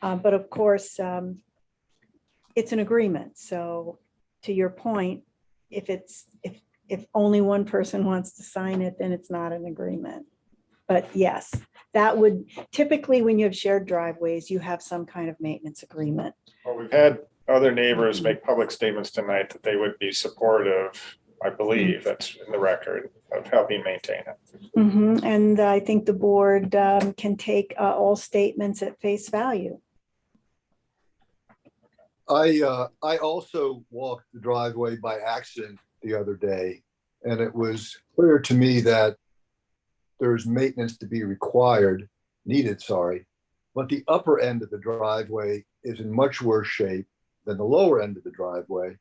But of course, it's an agreement. So to your point, if only one person wants to sign it, then it's not an agreement. But yes, that would typically, when you have shared driveways, you have some kind of maintenance agreement. Well, we've had other neighbors make public statements tonight that they would be supportive, I believe that's in the record, of helping maintain it. And I think the board can take all statements at face value. I also walked the driveway by accident the other day, and it was clear to me that there's maintenance to be needed, but the upper end of the driveway is in much worse shape than the lower end of the driveway.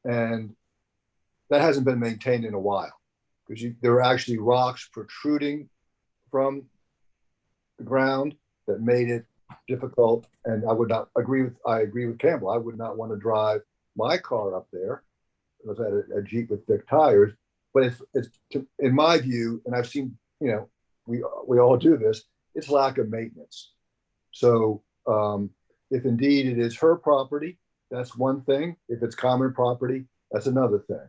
And that hasn't been maintained in a while, because there are actually rocks protruding from the ground that made it difficult. And I agree with Campbell. I would not want to drive my car up there unless I had a Jeep with thick tires. But in my view, and I've seen, we all do this, it's lack of maintenance. So if indeed it is her property, that's one thing. If it's common property, that's another thing.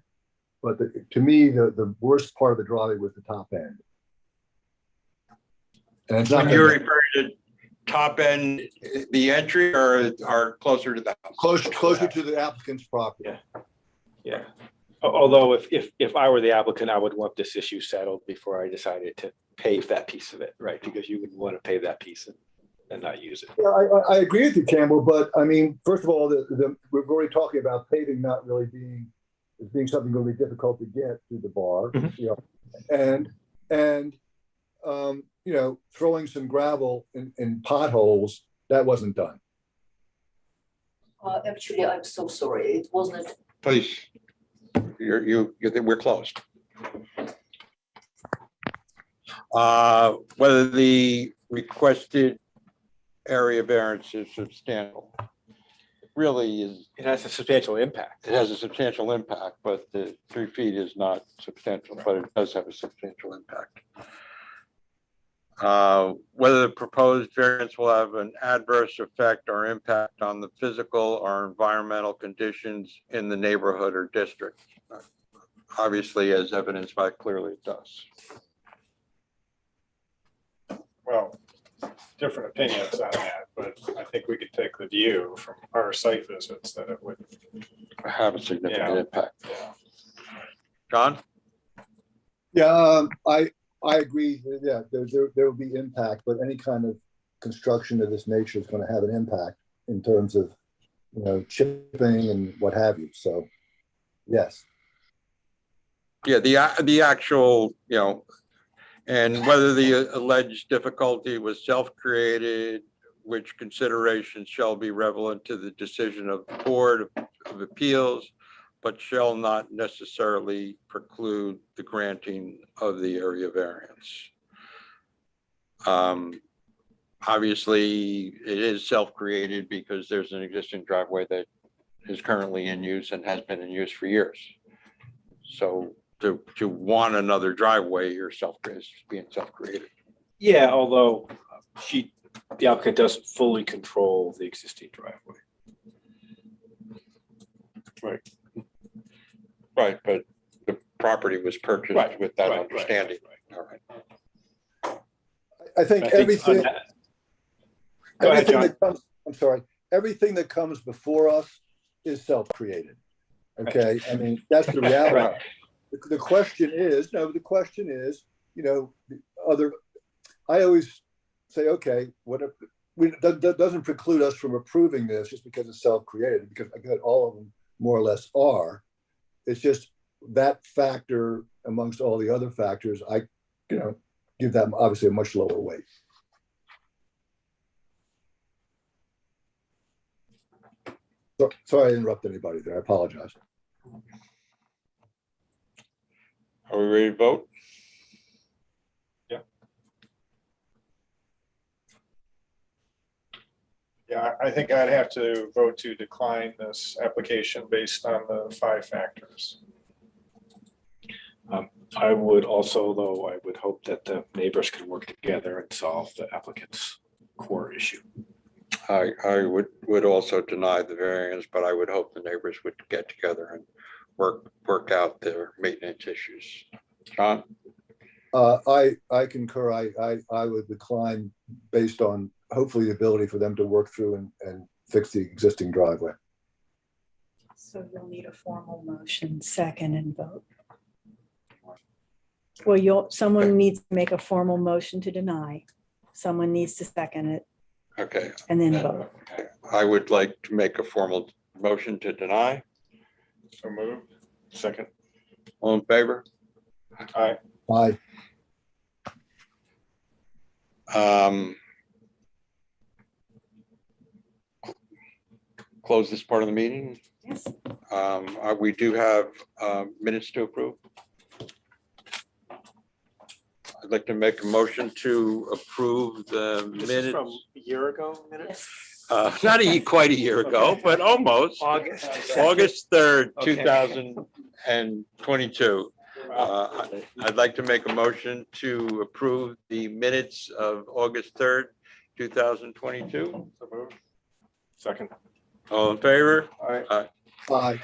But to me, the worst part of the driveway was the top end. And it's not When you're referring to top end, the entry or closer to the house? Closer to the applicant's property. Yeah. Although if I were the applicant, I would want this issue settled before I decided to pave that piece of it, right? Because you wouldn't want to pave that piece and not use it. Yeah, I agree with you, Campbell, but I mean, first of all, we're already talking about paving not really being something going to be difficult to get through the bar, and throwing some gravel in potholes, that wasn't done. Actually, I'm so sorry. It wasn't. Please, we're closed. Whether the requested area variance is substantial. Really is. It has a substantial impact. It has a substantial impact, but the 3 feet is not substantial, but it does have a substantial impact. Whether the proposed variance will have an adverse effect or impact on the physical or environmental conditions in the neighborhood or district. Obviously, as evidenced by clearly it does. Well, different opinions on that, but I think we could take the view from our site visits that it would have a significant impact. John? Yeah, I agree. Yeah, there will be impact, but any kind of construction of this nature is going to have an impact in terms of, chipping and what have you. So, yes. Yeah, the actual, and whether the alleged difficulty was self-created, which considerations shall be relevant to the decision of the Board of Appeals, but shall not necessarily preclude the granting of the area variance. Obviously, it is self-created because there's an existing driveway that is currently in use and has been in use for years. So to want another driveway, you're being self-created. Yeah, although the applicant doesn't fully control the existing driveway. Right, but the property was purchased with that understanding. All right. I think everything that comes before us is self-created. Okay, I mean, that's the reality. The question is, I always say, okay, that doesn't preclude us from approving this just because it's self-created, because all of them more or less are. It's just that factor amongst all the other factors, I give that obviously a much lower weight. Sorry I interrupted anybody there. I apologize. Are we ready to vote? Yeah, I think I'd have to vote to decline this application based on the 5 factors. I would also, though, I would hope that the neighbors can work together and solve the applicant's core issue. I would also deny the variance, but I would hope the neighbors would get together and work out their maintenance issues. John? I concur. I would decline based on hopefully the ability for them to work through and fix the existing driveway. So you'll need a formal motion, second, and vote. Well, someone needs to make a formal motion to deny. Someone needs to second it Okay. and then vote. Okay. I would like to make a formal motion to deny. So moved. Second. All in favor? Aye. Aye. Close this part of the meeting. Yes. We do have minutes to approve. I'd like to make a motion to approve the This is from minutes. a year ago minutes? Not quite a year ago, Okay. but almost. August. August 3rd, Okay. 2022. I'd like to make a motion to approve the minutes of August 3rd, 2022. So moved. Second. All in favor? Aye. Aye.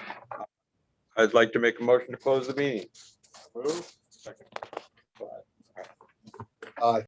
I'd like to make a motion to close the meeting. Move. Second. Aye.